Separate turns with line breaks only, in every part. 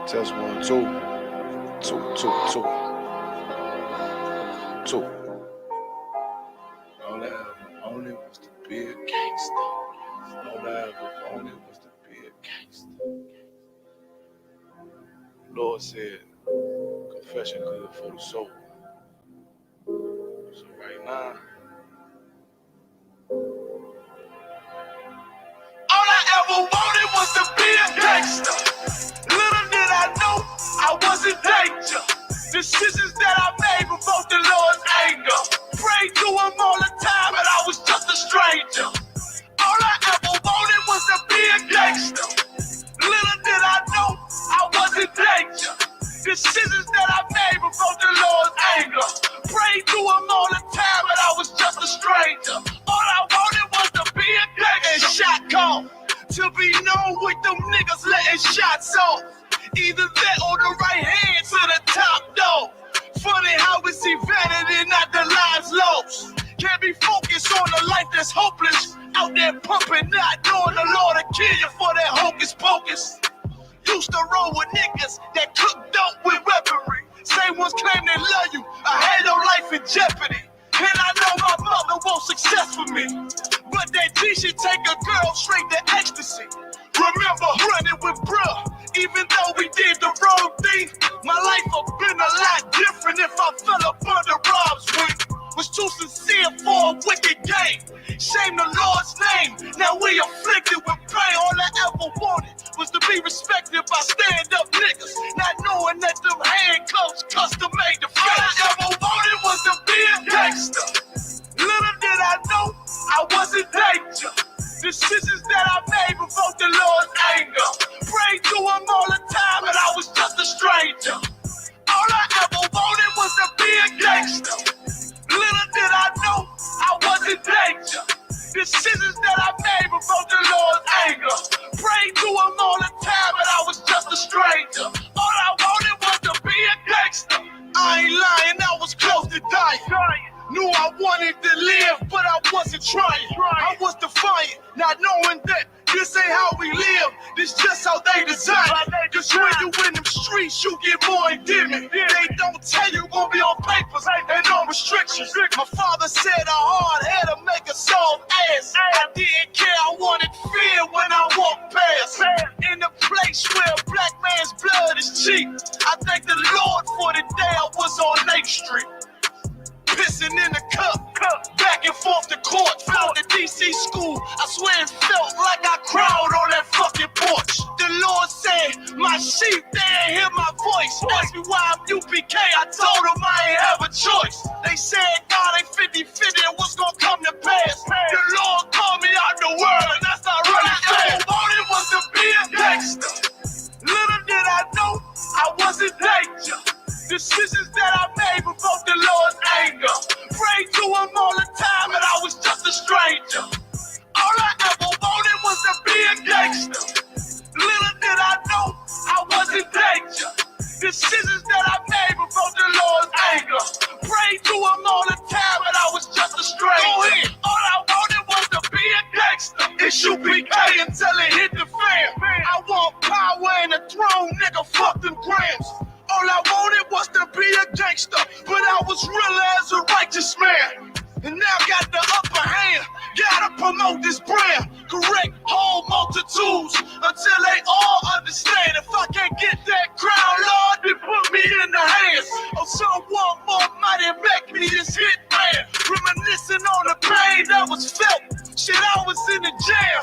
Test 1, 2. 2, 2, 2. 2. All I ever wanted was to be a gangster. All I ever wanted was to be a gangster. Lord said, confession good for the soul. So right now, all I ever wanted was to be a gangster. Little did I know I was in danger. Decisions that I made provoked the Lord's anger. Prayed to him all the time, and I was just a stranger. All I ever wanted was to be a gangster. Little did I know I was in danger. Decisions that I made provoked the Lord's anger. Prayed to him all the time, and I was just a stranger. All I wanted was to be a gangster. And shot call to be known with them niggas letting shots off. Either that or the right hand to the top dog. Funny how we see vanity, not the lives lost. Can't be focused on a life that's hopeless. Out there pumping, not knowing the Lord will kill you for that hocus pocus. Used to roll with niggas that cook dope with weaponry. Same ones claim they love you. I had your life in jeopardy. And I know my mother wants success for me. But that G should take a girl straight to ecstasy. Remember running with bruh, even though we did the wrong thing. My life would have been a lot different if I fell up under Rob's wing. Was too sincere for a wicked game. Shame the Lord's name. Now we afflicted with pain. All I ever wanted was to be respected by stand-up niggas. Not knowing that them handcuffs custom made the face. All I ever wanted was to be a gangster. Little did I know I was in danger. Decisions that I made provoked the Lord's anger. Prayed to him all the time, and I was just a stranger. All I ever wanted was to be a gangster. Little did I know I was in danger. Decisions that I made provoked the Lord's anger. Prayed to him all the time, and I was just a stranger. All I wanted was to be a gangster. I ain't lying, I was close to dying. Knew I wanted to live, but I wasn't trying. I was defiant, not knowing that this ain't how we live. This just how they design it. Cause when you in them streets, you get more endemic. They don't tell you gon' be on papers and on restrictions. My father said a hard head to make a soft ass. I didn't care, I wanted fear when I walked past. In the place where a black man's blood is cheap. I thank the Lord for the day I was on Lake Street. Pissing in the cup, back and forth to court, flown to DC school. I swear it felt like I cried on that fucking porch. The Lord said, my sheep, they ain't hear my voice. Asked me why I'm UPK, I told them I ain't have a choice. They said God ain't 50-50 and what's gonna come to pass. The Lord called me out the world and I started running fast. All I wanted was to be a gangster. Little did I know I was in danger. Decisions that I made provoked the Lord's anger. Prayed to him all the time, and I was just a stranger. All I ever wanted was to be a gangster. Little did I know I was in danger. Decisions that I made provoked the Lord's anger. Prayed to him all the time, and I was just a stranger. All I wanted was to be a gangster. Isupk until it hit the fan. I want power and a throne, nigga, fuck them grams. All I wanted was to be a gangster, but I was real as a righteous man. And now got the upper hand, gotta promote this brand. Correct whole multitudes until they all understand. If I can't get that crown, Lord, then put me in the hands of someone more mighty and make me this hit man. Reminiscing on the pain that was felt. Shit, I was in the jail.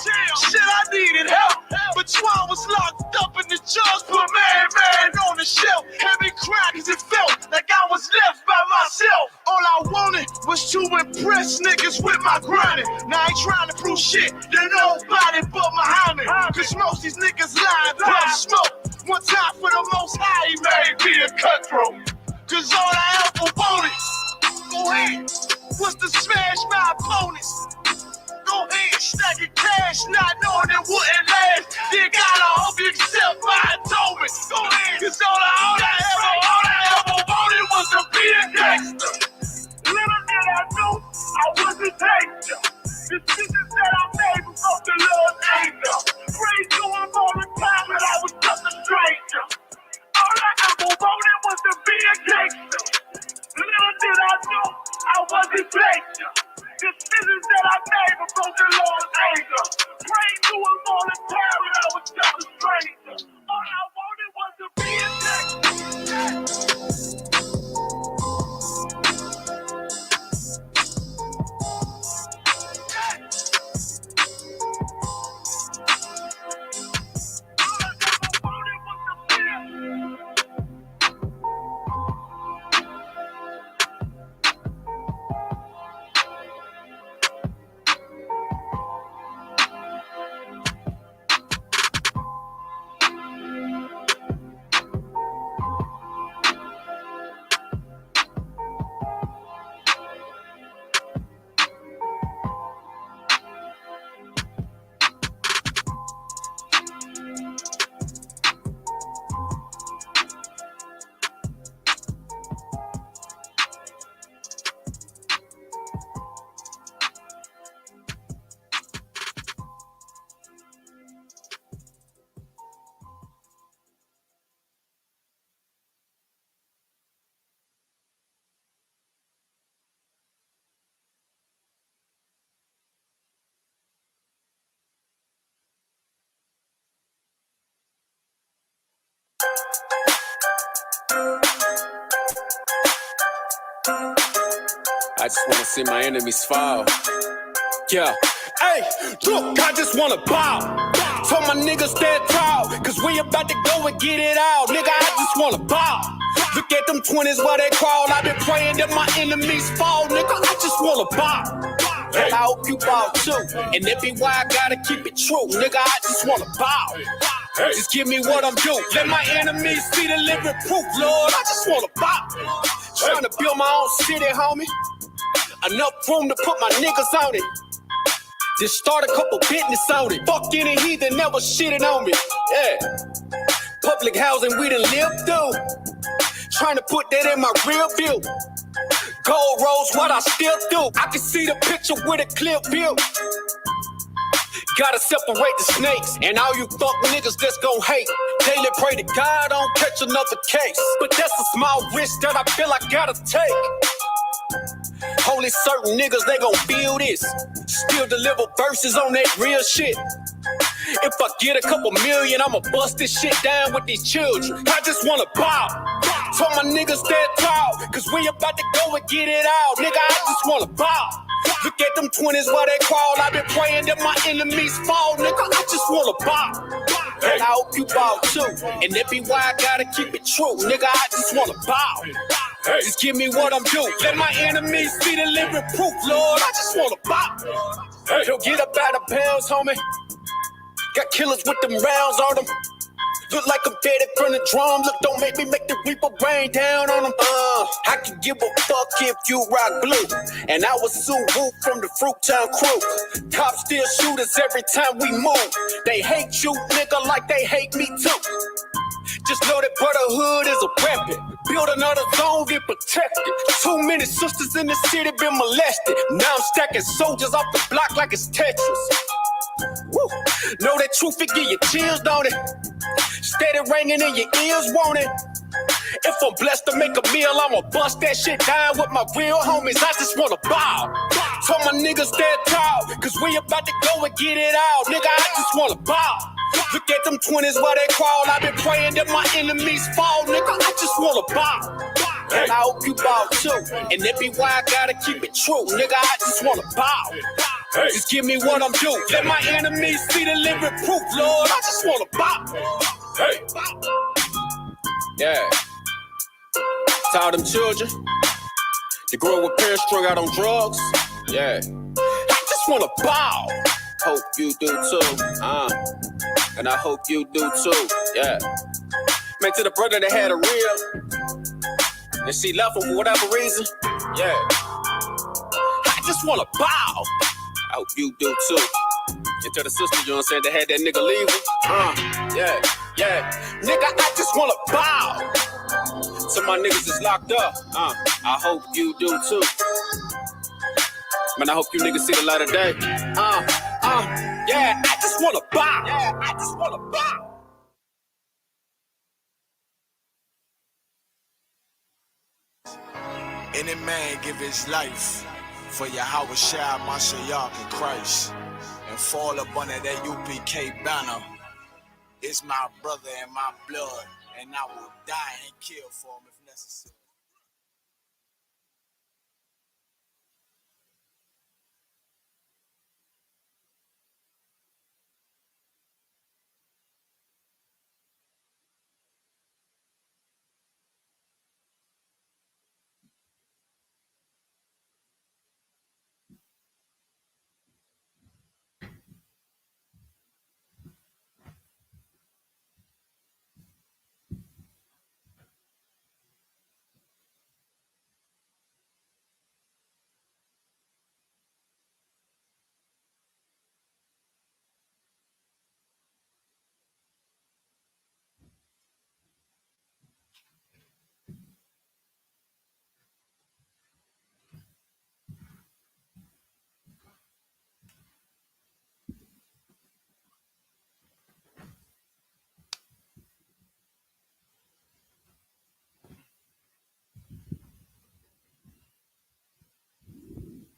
Shit, I needed help. But Twan was locked up in the judge put man on the shelf. Heavy cry cause it felt like I was left by myself. All I wanted was to impress niggas with my grinding. Now I ain't trying to prove shit to nobody but Muhammad. Cause most these niggas lie, pump smoke. One time for the most high, he made me a cutthroat. Cause all I ever wanted, go ahead, was to smash my opponents. Go ahead, stacking cash, not knowing it wouldn't last. Then God, I hope you accept my atonement. Go ahead, cause all I ever wanted was to be a gangster. Little did I know I was in danger. Decisions that I made before the Lord's anger. Prayed to him all the time, and I was just a stranger. broke the Lord's anger. Prayed to him all the time when I was just a stranger. All I wanted was to be a gangster.
I just wanna see my enemies fall. Yeah. Hey, look, I just wanna bow. Told my niggas stand tall, cause we about to go and get it out. Nigga, I just wanna bow. Look at them 20s while they crawl. I been praying that my enemies fall. Nigga, I just wanna bow. And I hope you bow too. And that be why I gotta keep it true. Nigga, I just wanna bow. Just give me what I'm due. Let my enemies see the living proof, Lord. I just wanna bow. Trying to build my own city, homie. Enough room to put my niggas on it. Just start a couple business on it. Fuck any heathen never shitting on me. Yeah. Public housing we done lived through. Trying to put that in my real view. Gold rolls, what I still do. I can see the picture with a clear view. Gotta separate the snakes and all you fuck niggas that's gon' hate. Daily pray to God I don't catch another case. But that's a small risk that I feel I gotta take. Only certain niggas, they gon' feel this. Still deliver verses on that real shit. If I get a couple million, I'ma bust this shit down with these children. I just wanna bow. Told my niggas stand tall, cause we about to go and get it out. Nigga, I just wanna bow. Look at them 20s while they crawl. I been praying that my enemies fall. Nigga, I just wanna bow. And I hope you bow too. And that be why I gotta keep it true. Nigga, I just wanna bow. Just give me what I'm due. Let my enemies see the living proof, Lord. I just wanna bow. Yo, get up out of bounds, homie. Got killers with them rounds on them. Look like I'm dead from the drum. Look, don't make me make the reaper rain down on them. I can give a fuck if you rock blue. And I was Sue Woo from the Fruittown crew. Cops still shoot us every time we move. They hate you, nigga, like they hate me too. Just know that Brotherhood is a weapon. Build another zone, get protected. Too many sisters in the city been molested. Now I'm stacking soldiers off the block like it's Tetris. Woo. Know that truth, it give you chills, don't it? Steady ringing in your ears, won't it? If I'm blessed to make a meal, I'ma bust that shit down with my real homies. I just wanna bow. Told my niggas stand tall, cause we about to go and get it out. Nigga, I just wanna bow. Look at them 20s while they crawl. I been praying that my enemies fall. Nigga, I just wanna bow. And I hope you bow too. And that be why I gotta keep it true. Nigga, I just wanna bow. Just give me what I'm due. Let my enemies see the living proof, Lord. I just wanna bow. Hey. Yeah. To all them children that grew up with parents strung out on drugs. Yeah. I just wanna bow. Hope you do too. And I hope you do too. Yeah. Man, to the brother that had a real and she left him for whatever reason. Yeah. I just wanna bow. I hope you do too. And to the sister, you know what I'm saying, that had that nigga leaving. Yeah, yeah. Nigga, I just wanna bow. To my niggas that's locked up. I hope you do too. Man, I hope you niggas see the light of day. Yeah, I just wanna bow. Yeah, I just wanna bow.
Any man give his life For Yahweh Shai Mashiach in Christ, and fall up under that UPK banner. It's my brother and my blood, and I will die and kill for him if necessary.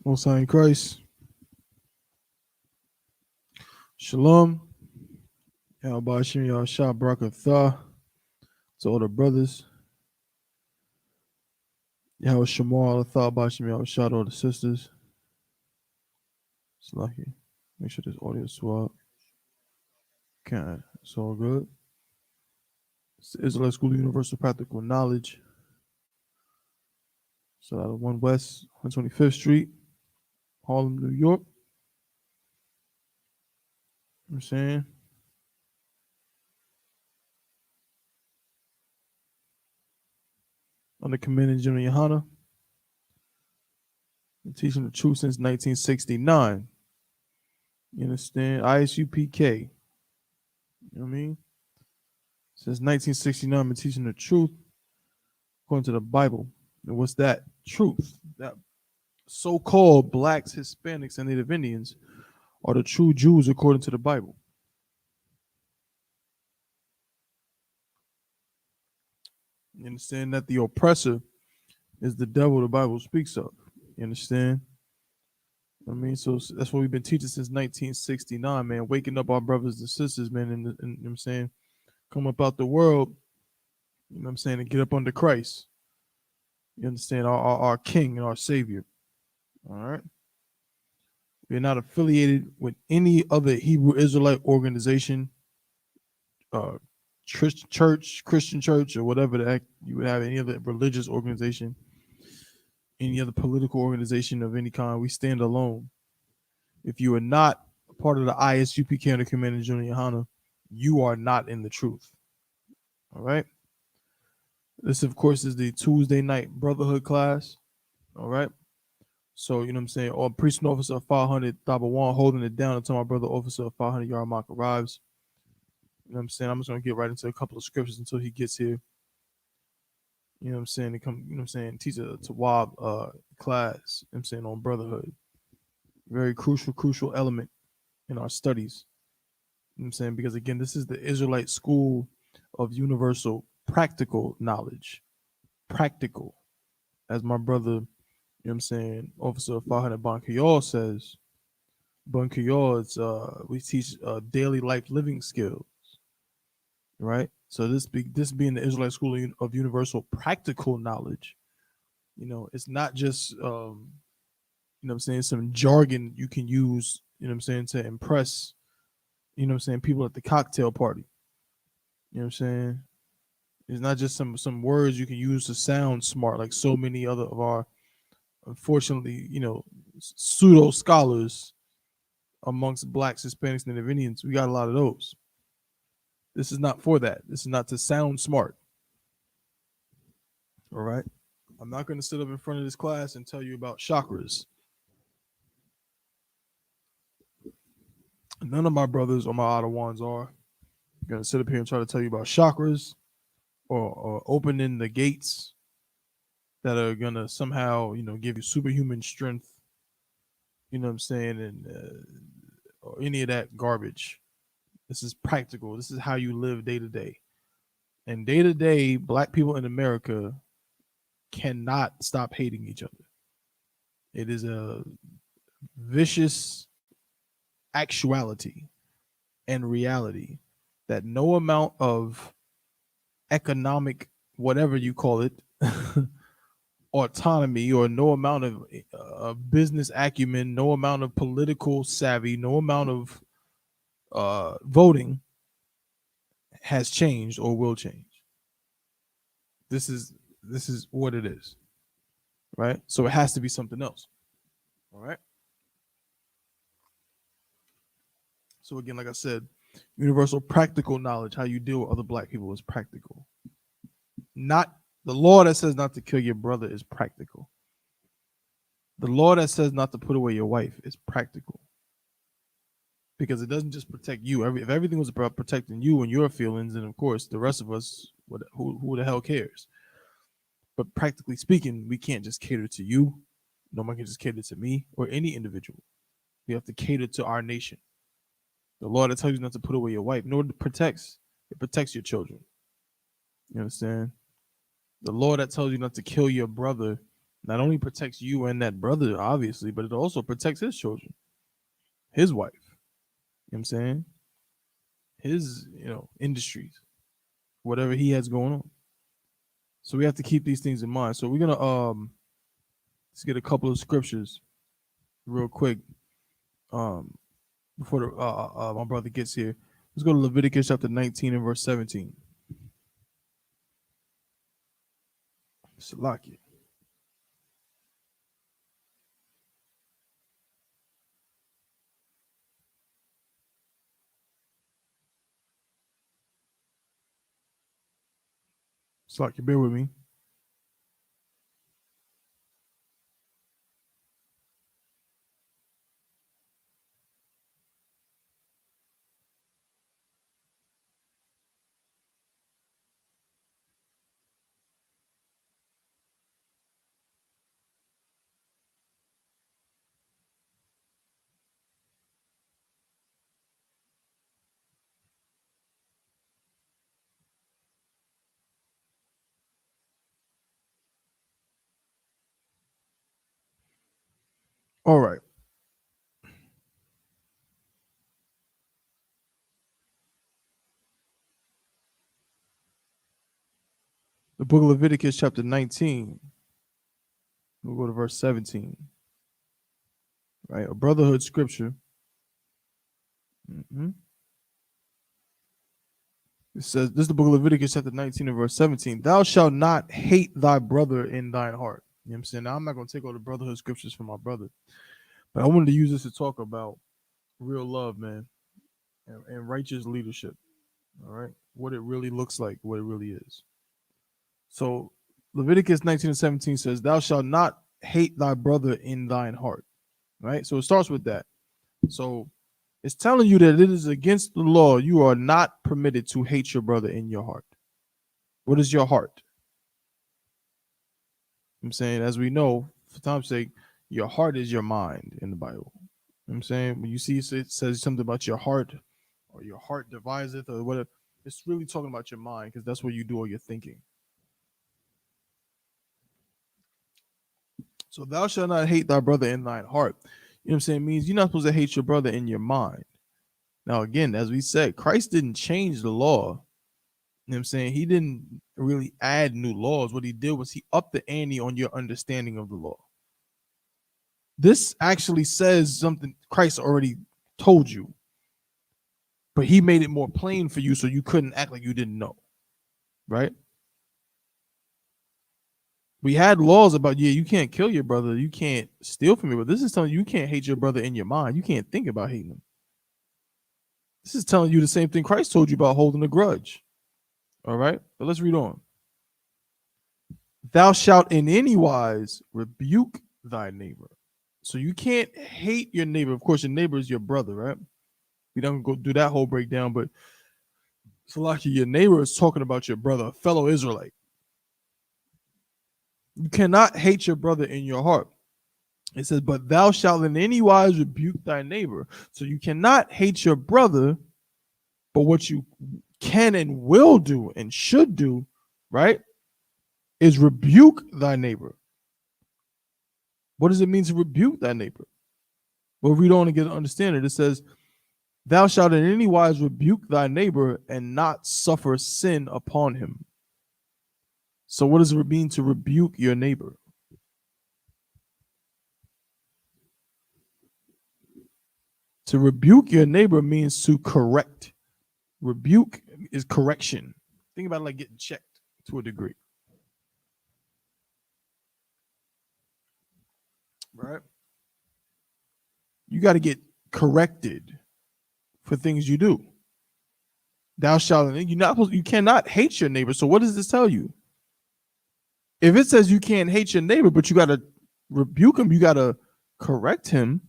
Most High in Christ. Shalom. Yahweh Hashem Yahushua Barakatah. To all the brothers. Yahweh Shamar Alatha Bashim Yahushua to all the sisters. It's lucky. Make sure this audio is swap. Can't. It's all good. It's the Israelite School of Universal Practical Knowledge. So out of 1 West, 125th Street, Harlem, New York. You know what I'm saying? Under Commander General Yohana. Been teaching the truth since 1969. You understand? Isupk. You know what I mean? Since 1969, I've been teaching the truth according to the Bible. And what's that? Truth. That so-called blacks, Hispanics, and Native Indians are the true Jews according to the Bible. You understand that the oppressor is the devil the Bible speaks of. You understand? I mean, so that's what we've been teaching since 1969, man. Waking up our brothers and sisters, man, and you know what I'm saying? Come up out the world, you know what I'm saying, and get up under Christ. You understand? Our King and our Savior. All right? We're not affiliated with any other Hebrew Israelite organization, church, Christian church, or whatever the heck you would have, any other religious organization, any other political organization of any kind. We stand alone. If you are not a part of the ISUPK under Commander General Yohana, you are not in the truth. All right? This, of course, is the Tuesday night Brotherhood class. All right? So, you know what I'm saying? Or priest and officer of 500, Tabawan, holding it down until my brother officer of 500 Yarmark arrives. You know what I'm saying? I'm just going to get right into a couple of scriptures until he gets here. You know what I'm saying? To come, you know what I'm saying? Teach a Tawab class, you know what I'm saying, on Brotherhood. Very crucial element in our studies. You know what I'm saying? Because, again, this is the Israelite School of Universal Practical Knowledge. Practical. As my brother, you know what I'm saying, officer of 500 Ban Kiyal says, Ban Kiyal, it's, we teach daily life living skills. Right? So this being the Israelite School of Universal Practical Knowledge, you know, it's not just, you know what I'm saying, some jargon you can use, you know what I'm saying, to impress, you know what I'm saying, people at the cocktail party. You know what I'm saying? It's not just some words you can use to sound smart, like so many other of our, unfortunately, you know, pseudo scholars amongst blacks, Hispanics, and Native Indians. We got a lot of those. This is not for that. This is not to sound smart. All right? I'm not going to sit up in front of this class and tell you about chakras. None of my brothers or my Ottawans are going to sit up here and try to tell you about chakras or opening the gates that are going to somehow, you know, give you superhuman strength, you know what I'm saying, and or any of that garbage. This is practical. This is how you live day to day. And day to day, black people in America cannot stop hating each other. It is a vicious actuality and reality that no amount of economic, whatever you call it, autonomy, or no amount of business acumen, no amount of political savvy, no amount of voting has changed or will change. This is what it is, right? So it has to be something else. All right. So again, like I said, universal practical knowledge, how you deal with other black people, is practical. Not the law that says not to kill your brother is practical. The law that says not to put away your wife is practical. Because it doesn't just protect you. If everything was about protecting you and your feelings, then of course the rest of us, who the hell cares? But practically speaking, we can't just cater to you. No one can just cater to me or any individual. We have to cater to our nation. The law that tells you not to put away your wife, in order to it protects your children. You understand? The law that tells you not to kill your brother not only protects you and that brother, obviously, but it also protects his children, his wife. You know what I'm saying? His, industries, whatever he has going on. So we have to keep these things in mind. So we're gonna let's get a couple of scriptures real quick. Before my brother gets here, let's go to Leviticus chapter 19 and verse 17. Salakia. Salakia, bear with me. All right. The book of Leviticus chapter 19. We'll go to verse 17. Right? A brotherhood scripture. It says, this is the book of Leviticus chapter 19 and verse 17. Thou shalt not hate thy brother in thine heart. You know what I'm saying? Now, I'm not going to take all the brotherhood scriptures from my brother, but I wanted to use this to talk about real love, man, and righteous leadership. All right? What it really looks like, what it really is. So Leviticus 19 and 17 says, thou shalt not hate thy brother in thine heart. Right? So it starts with that. So it's telling you that it is against the law. You are not permitted to hate your brother in your heart. What is your heart? I'm saying, as we know, for time's sake, your heart is your mind in the Bible. I'm saying, when you see it says something about your heart, or your heart deviseth, or whatever, it's really talking about your mind, because that's where you do all your thinking. So thou shalt not hate thy brother in thine heart. You know what I'm saying? It means you're not supposed to hate your brother in your mind. Now, again, as we said, Christ didn't change the law. You know what I'm saying? He didn't really add new laws. What he did was he upped the ante on your understanding of the law. This actually says something Christ already told you, but he made it more plain for you so you couldn't act like you didn't know, right? We had laws about, you can't kill your brother, you can't steal from your brother. This is telling you can't hate your brother in your mind. You can't think about hating him. This is telling you the same thing Christ told you about holding a grudge. All right, but let's read on. Thou shalt in any wise rebuke thy neighbor. So you can't hate your neighbor. Of course, your neighbor is your brother, right? We don't go do that whole breakdown, but Salaki, your neighbor is talking about your brother, a fellow Israelite. You cannot hate your brother in your heart. It says, but thou shalt in any wise rebuke thy neighbor. So you cannot hate your brother, but what you can and will do and should do, right, is rebuke thy neighbor. What does it mean to rebuke thy neighbor? Well, read on and get to understand it. It says, thou shalt in any wise rebuke thy neighbor and not suffer sin upon him. So what does it mean to rebuke your neighbor? To rebuke your neighbor means to correct. Rebuke is correction. Think about it like getting checked to a degree. Right? You got to get corrected for things you do. Thou shalt, you cannot hate your neighbor. So what does this tell you? If it says you can't hate your neighbor, but you got to rebuke him, you got to correct him,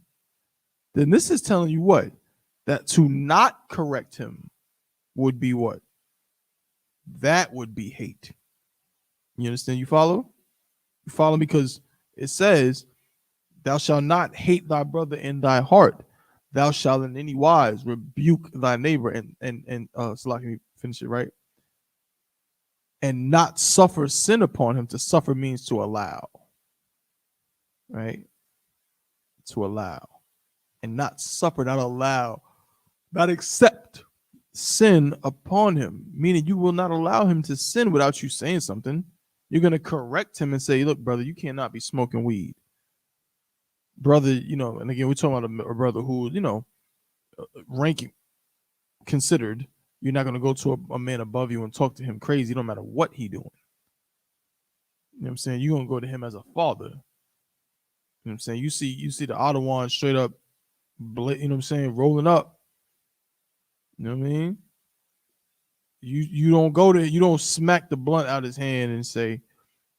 then this is telling you what? That to not correct him would be what? That would be hate. You understand? You follow? You follow? Because it says, thou shalt not hate thy brother in thy heart. Thou shalt in any wise rebuke thy neighbor so let me finish it right. And not suffer sin upon him. To suffer means to allow. Right? To allow. And not suffer, not allow, not accept sin upon him. Meaning you will not allow him to sin without you saying something. You're going to correct him and say, look, brother, you cannot be smoking weed. Brother, and again, we're talking about a brother who, ranking considered, you're not going to go to a man above you and talk to him crazy, no matter what he doing. You know what I'm saying? You're going to go to him as a father. You know what I'm saying? You see the Ottawa straight up, you know what I'm saying, rolling up. You know what I mean? You don't go to, you don't smack the blunt out his hand and say,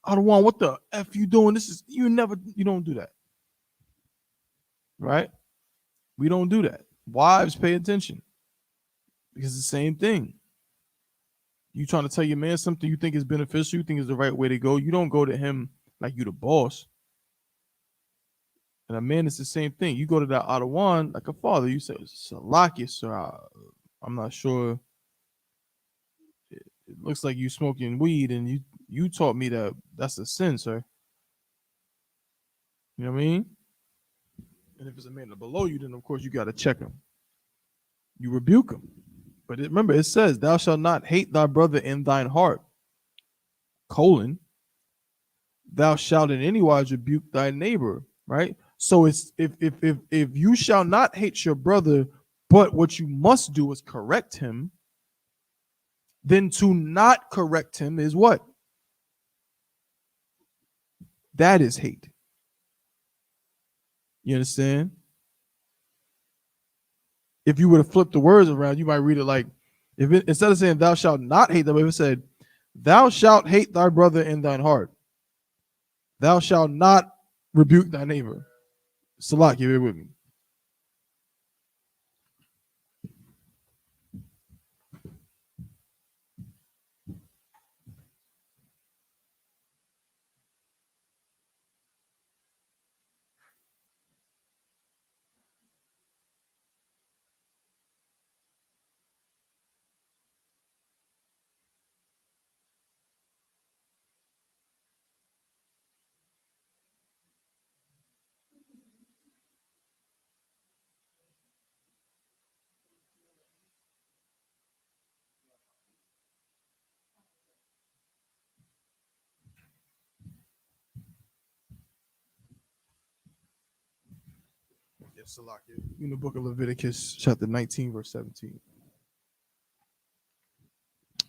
Ottawa, what the F you doing? You don't do that. Right? We don't do that. Wives, pay attention. Because it's the same thing. You trying to tell your man something you think is beneficial, you think is the right way to go. You don't go to him like you the boss. And a man is the same thing. You go to that Ottawa like a father. You say, Salaki, sir, I'm not sure. It looks like you smoking weed, and you taught me that's a sin, sir. You know what I mean? And if it's a man below you, then of course you got to check him. You rebuke him. But remember, it says, thou shalt not hate thy brother in thine heart. Thou shalt in any wise rebuke thy neighbor. Right? So it's if you shall not hate your brother, but what you must do is correct him, then to not correct him is what? That is hate. You understand? If you were to flip the words around, you might read it like, instead of saying thou shalt not hate them, if it said, thou shalt hate thy brother in thine heart. Thou shalt not rebuke thy neighbor. Salak, you're with me. Yes, Salak, in the book of Leviticus, chapter 19, verse 17.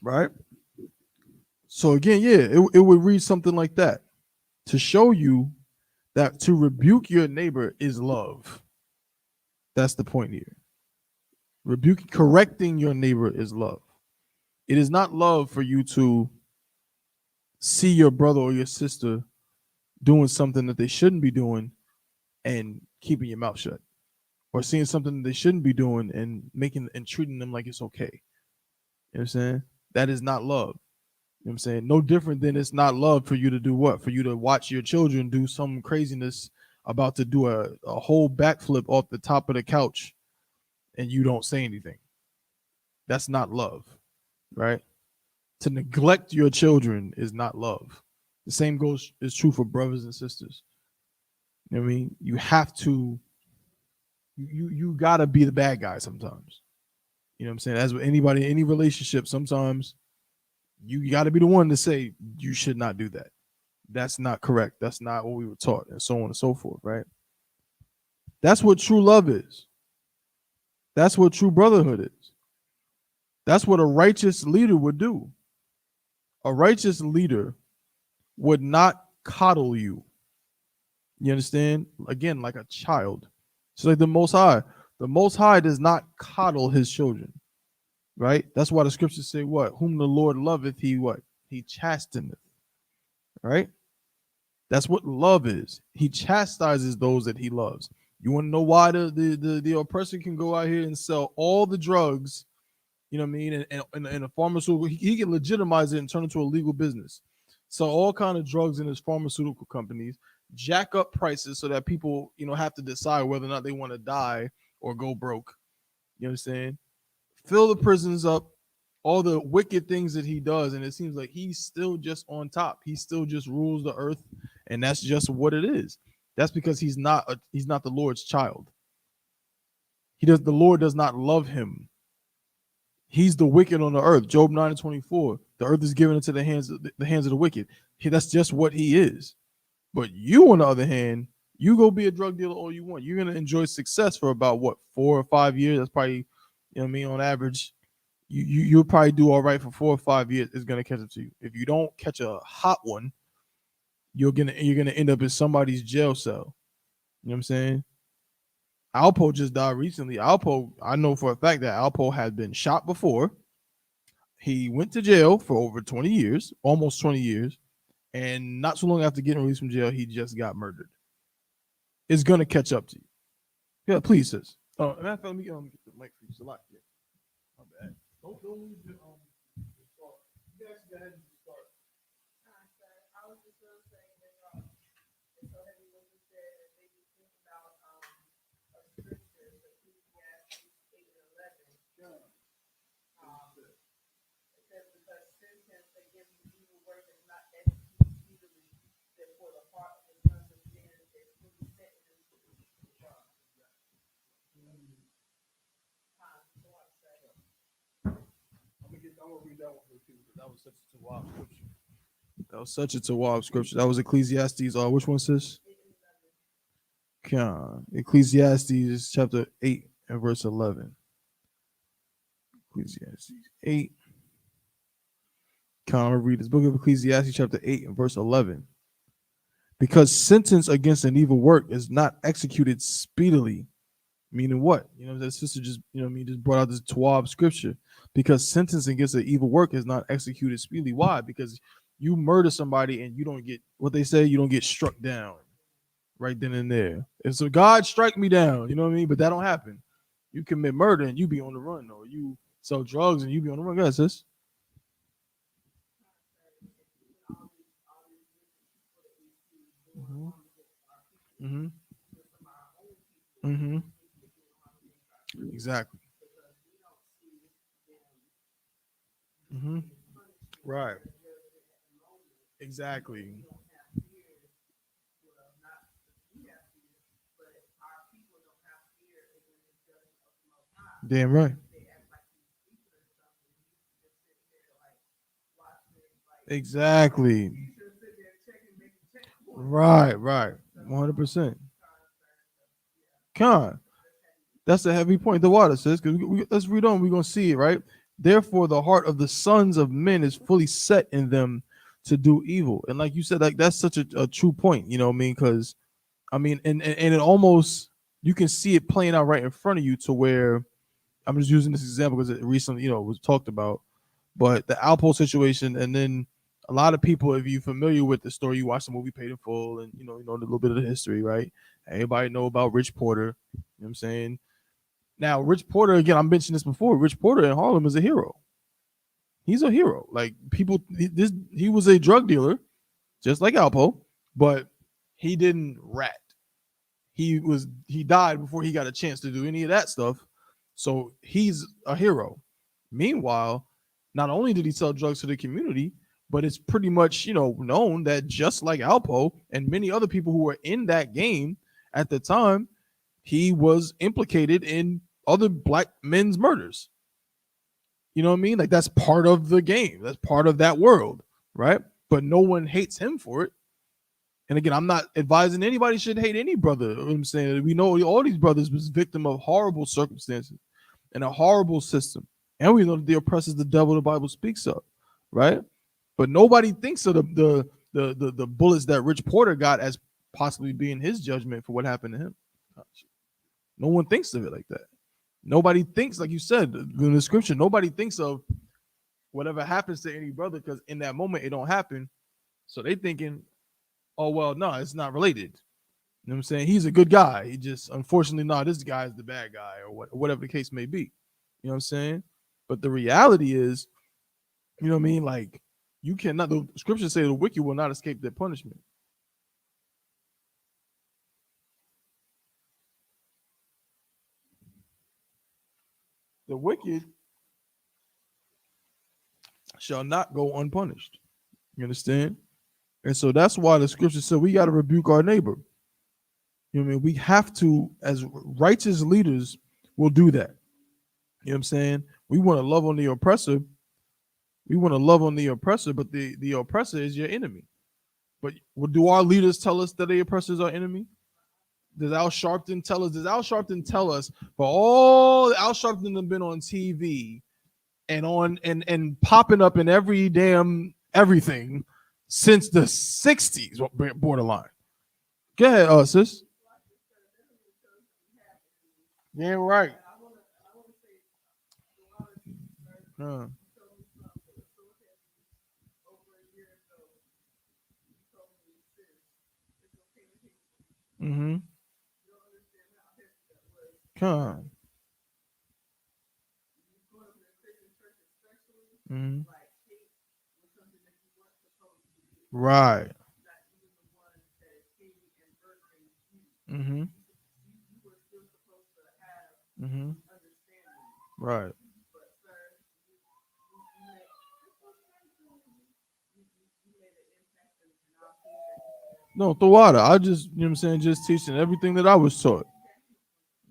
Right? So again, it would read something like that to show you that to rebuke your neighbor is love. That's the point here. Correcting your neighbor is love. It is not love for you to see your brother or your sister doing something that they shouldn't be doing and keeping your mouth shut, or seeing something that they shouldn't be doing and treating them like it's okay. You know what I'm saying? That is not love. You know what I'm saying? No different than it's not love for you to do what? For you to watch your children do some craziness, about to do a whole backflip off the top of the couch, and you don't say anything. That's not love, right? To neglect your children is not love. The same is true for brothers and sisters. You know what I mean? You have to, you gotta be the bad guy sometimes. You know what I'm saying? As with anybody, any relationship, sometimes you gotta be the one to say you should not do that. That's not correct. That's not what we were taught, and so on and so forth, right? That's what true love is. That's what true brotherhood is. That's what a righteous leader would do. A righteous leader would not coddle you. You understand? Again, like a child. It's like the Most High. The Most High does not coddle his children, right? That's why the scriptures say what? Whom the Lord loveth, he what? He chasteneth, right? That's what love is. He chastises those that he loves. You want to know why the oppressor can go out here and sell all the drugs, you know what I mean, and a pharmaceutical, he can legitimize it and turn it into a legal business. So all kind of drugs in his pharmaceutical companies, jack up prices so that people, you know, have to decide whether or not they want to die or go broke. You understand? Fill the prisons up, all the wicked things that he does, and it seems like he's still just on top. He still just rules the earth, and that's just what it is. That's because he's not the Lord's child. The Lord does not love him. He's the wicked on the earth. Job 9:24. The earth is given into the hands of the wicked. That's just what he is. But you, on the other hand, you go be a drug dealer all you want. You're gonna enjoy success for about what, 4 or 5 years. That's probably, you know what I mean, on average. You'll probably do all right for 4 or 5 years. It's gonna catch up to you. If you don't catch a hot one, you're gonna end up in somebody's jail cell. You know what I'm saying? Alpo just died recently. Alpo, I know for a fact that Alpo had been shot before. He went to jail for over 20 years, almost 20 years, and not too long after getting released from jail, he just got murdered. It's gonna catch up to you. Yeah, please, sis. Oh, matter of fact, let me get the mic for you. It's a lot. Yeah. My bad. Don't lose the start. You guys go ahead and start.
I was just going to say that it's so heavy when you said that they just think about a scripture, Ecclesiastes 8 and 11. It says, because sentence against the evil work is not executed speedily, therefore the heart of the sons of men is fully set in the
I'm gonna read that one for you because that was such a wild scripture. That was such a wild scripture. That was Ecclesiastes. Which one, sis? Ecclesiastes chapter 8 and verse 11. Ecclesiastes 8. Can I read this book of Ecclesiastes chapter 8 and verse 11? Because sentence against an evil work is not executed speedily. Meaning what? You know, that sister just, you know what I mean, just brought out this Tawab scripture. Because sentence against an evil work is not executed speedily. Why? Because you murder somebody and you don't get what they say, you don't get struck down right then and there. And so God strike me down, you know what I mean? But that don't happen. You commit murder and you be on the run, or you sell drugs and you be on the run. Go ahead, sis. Mm-hmm. Mm-hmm. Exactly. Mm-hmm. Right. Exactly. Damn right. Exactly. Right, right. 100%. Con. That's a heavy point. The water says, because let's read on. We're going to see it, right? Therefore, the heart of the sons of men is fully set in them to do evil. And like you said, like that's such a true point, you know what I mean? Because, I mean, and it almost, you can see it playing out right in front of you to where, I'm just using this example because it recently, you know, was talked about, but the Alpo situation, and then a lot of people, if you're familiar with the story, you watch the movie Paid in Full, and you know a little bit of the history, right? Everybody know about Rich Porter. You know what I'm saying? Now, Rich Porter, again, I mentioned this before. Rich Porter in Harlem is a hero. He's a hero. Like people, he was a drug dealer, just like Alpo, but he didn't rat. He died before he got a chance to do any of that stuff. So he's a hero. Meanwhile, not only did he sell drugs to the community, But it's pretty much, known that just like Alpo and many other people who were in that game at the time, he was implicated in other black men's murders. You know what I mean? Like, that's part of the game. That's part of that world, right? But no one hates him for it. And again, I'm not advising anybody should hate any brother. You know what I'm saying, we know all these brothers was victim of horrible circumstances and a horrible system. And we know that the oppressor is the devil the Bible speaks of, right? But nobody thinks of the bullets that Rich Porter got as possibly being his judgment for what happened to him. No one thinks of it like that. Nobody thinks, like you said in the scripture, nobody thinks of whatever happens to any brother, because in that moment it don't happen. So they thinking, oh, well, no, it's not related. You know what I'm saying? He's a good guy. He just, unfortunately, no, this guy is the bad guy, or whatever the case may be. You know what I'm saying? But the reality is, you know what I mean? Like, you cannot, the scriptures say the wicked will not escape their punishment. The wicked shall not go unpunished. You understand? And so that's why the scripture said we got to rebuke our neighbor. You know what I mean? We have to, as righteous leaders, will do that. You know what I'm saying? We want to love on the oppressor. We want to love on the oppressor, but the oppressor is your enemy. But do our leaders tell us that the oppressor is our enemy? Does Al Sharpton tell us? Does Al Sharpton tell us, for all Al Sharpton have been on TV and on and popping up in every damn everything since the 60s, borderline? Go ahead, sis. Yeah, right. Mm-hmm. Come. Mm-hmm. Right. Mm-hmm. Mm-hmm. Right. No, Thawada, I just, you know what I'm saying, just teaching everything that I was taught.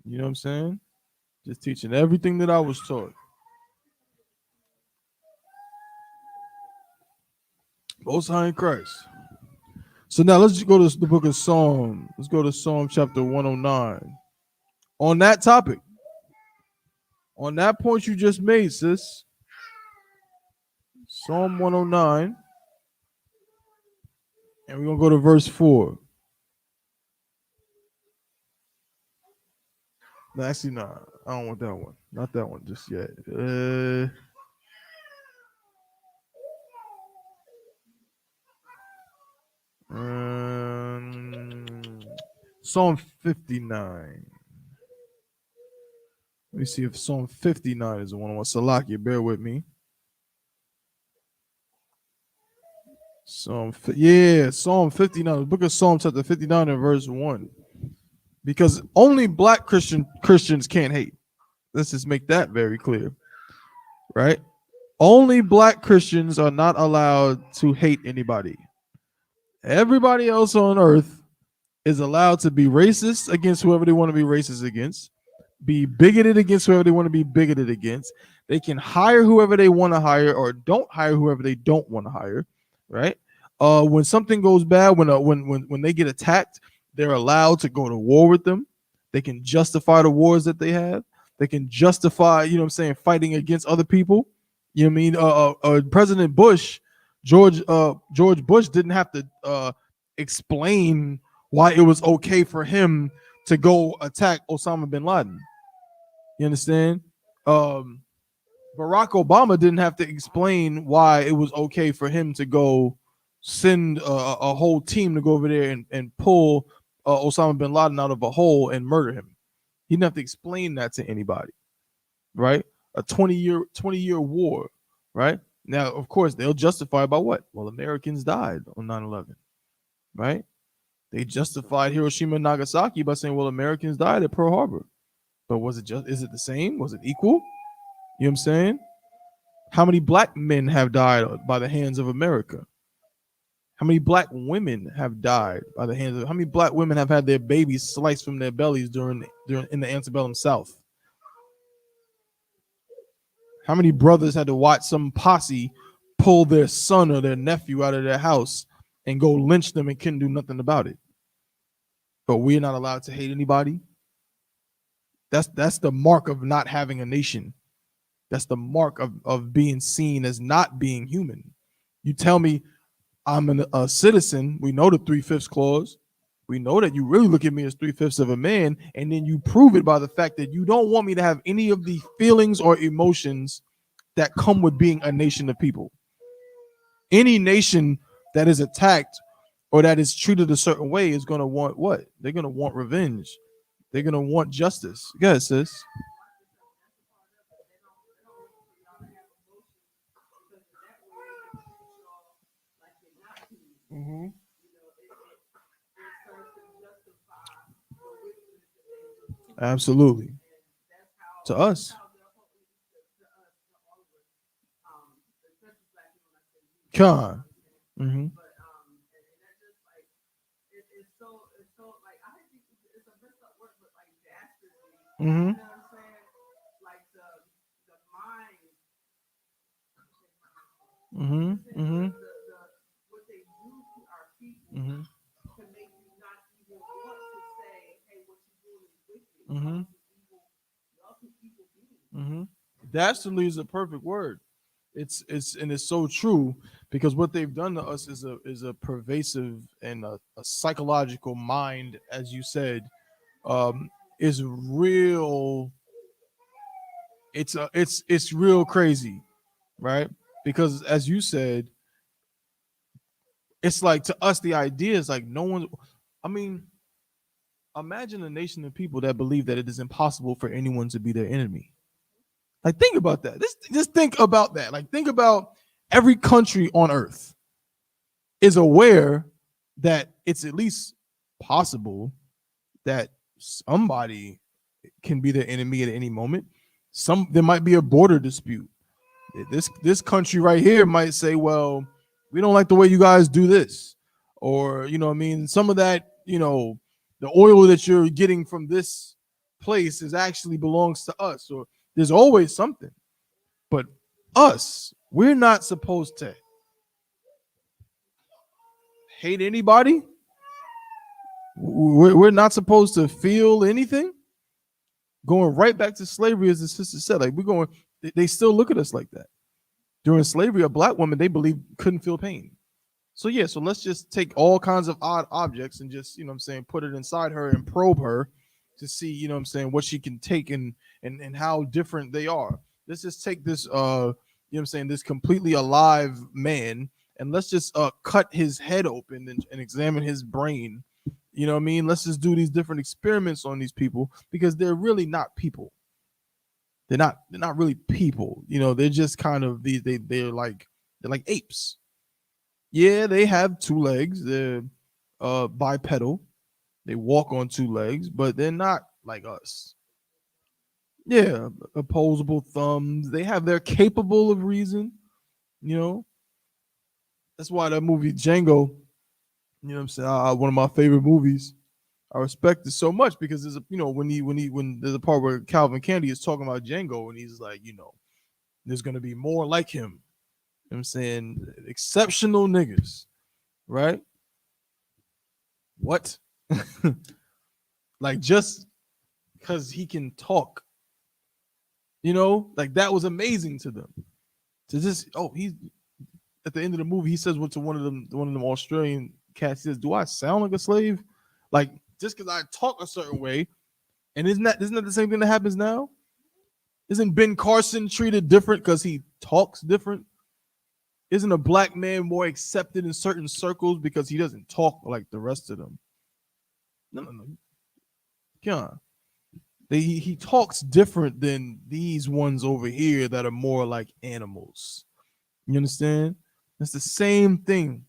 You know what I'm saying? Just teaching everything that I was taught. Most High in Christ. So now let's go to the book of Psalm. Let's go to Psalm chapter 109. On that topic, on that point you just made, sis. Psalm 109. And we're going to go to verse 4. No, actually, no. I don't want that one. Not that one just yet. Psalm 59. Let me see if Psalm 59 is the one I want. Salakia, bear with me. Psalm 59, the book of Psalm chapter 59 and verse 1. Because only black Christians can't hate. Let's just make that very clear. Right? Only black Christians are not allowed to hate anybody. Everybody else on earth is allowed to be racist against whoever they want to be racist against, be bigoted against whoever they want to be bigoted against. They can hire whoever they want to hire or don't hire whoever they don't want to hire, right? When something goes bad, when they get attacked, they're allowed to go to war with them. They can justify the wars that they have. They can justify, you know what I'm saying, fighting against other people. You know what I mean? President Bush, George Bush didn't have to explain why it was okay for him to go attack Osama bin Laden. You understand? Barack Obama didn't have to explain why it was okay for him to go send a whole team to go over there and pull Osama bin Laden out of a hole and murder him. He didn't have to explain that to anybody, right? A 20-year war, right? Now, of course, they'll justify by what? Well, Americans died on 9/11, right? They justified Hiroshima and Nagasaki by saying, well, Americans died at Pearl Harbor. But is it the same? Was it equal? You know what I'm saying? How many black men have died by the hands of America? How many black women have died by the hands of? How many black women have had their babies sliced from their bellies during in the antebellum South? How many brothers had to watch some posse pull their son or their nephew out of their house and go lynch them and couldn't do nothing about it? But we're not allowed to hate anybody. That's the mark of not having a nation. That's the mark of being seen as not being human. You tell me I'm a citizen. We know the 3/5 clause. We know that you really look at me as 3/5 of a man, and then you prove it by the fact that you don't want me to have any of the feelings or emotions that come with being a nation of people. Any nation that is attacked or that is treated a certain way is going to want what? They're going to want revenge. They're going to want justice. Go ahead, sis. Mm-hmm. Absolutely. To us. Con. Mm-hmm. Mm-hmm. Mm-hmm. Mm-hmm. Mm-hmm. Mm-hmm. Mm-hmm. Dastardly is a perfect word. It's and it's so true because what they've done to us is a pervasive and a psychological mind, as you said, is real. It's real crazy, right? Because as you said, it's like to us the idea is like no one. I mean, imagine a nation of people that believe that it is impossible for anyone to be their enemy. Like think about that. Just think about that. Like think about every country on earth is aware that it's at least possible that somebody can be their enemy at any moment. There might be a border dispute. This country right here might say, well, we don't like the way you guys do this. Or, you know what I mean, some of that, you know, the oil that you're getting from this place is actually belongs to us. Or there's always something. But us, we're not supposed to hate anybody. We're not supposed to feel anything. Going right back to slavery, as the sister said, like they still look at us like that. During slavery, a black woman they believe couldn't feel pain. So yeah, so let's just take all kinds of odd objects and just, you know what I'm saying, put it inside her and probe her to see, you know what I'm saying, what she can take and how different they are. Let's just take this you know what I'm saying, this completely alive man, and let's just cut his head open and examine his brain. You know what I mean? Let's just do these different experiments on these people because they're really not people. They're not really people. You know, they're just kind of they're like apes. Yeah, they have two legs. They're bipedal. They walk on two legs, but they're not like us. Yeah, opposable thumbs. They're capable of reason. You know, that's why that movie Django, you know what I'm saying, one of my favorite movies. I respect it so much because there's when there's a part where Calvin Candy is talking about Django and he's like, you know, there's gonna be more like him. You know what I'm saying, exceptional niggas, right? What? Like just because he can talk, you know, like that was amazing to them. To just he's at the end of the movie, he says to one of them Australian cats, he says, "Do I sound like a slave? Like just because I talk a certain way." And isn't that the same thing that happens now? Isn't Ben Carson treated different because he talks different? Isn't a black man more accepted in certain circles because he doesn't talk like the rest of them? No. Yeah. He talks different than these ones over here that are more like animals. You understand? It's the same thing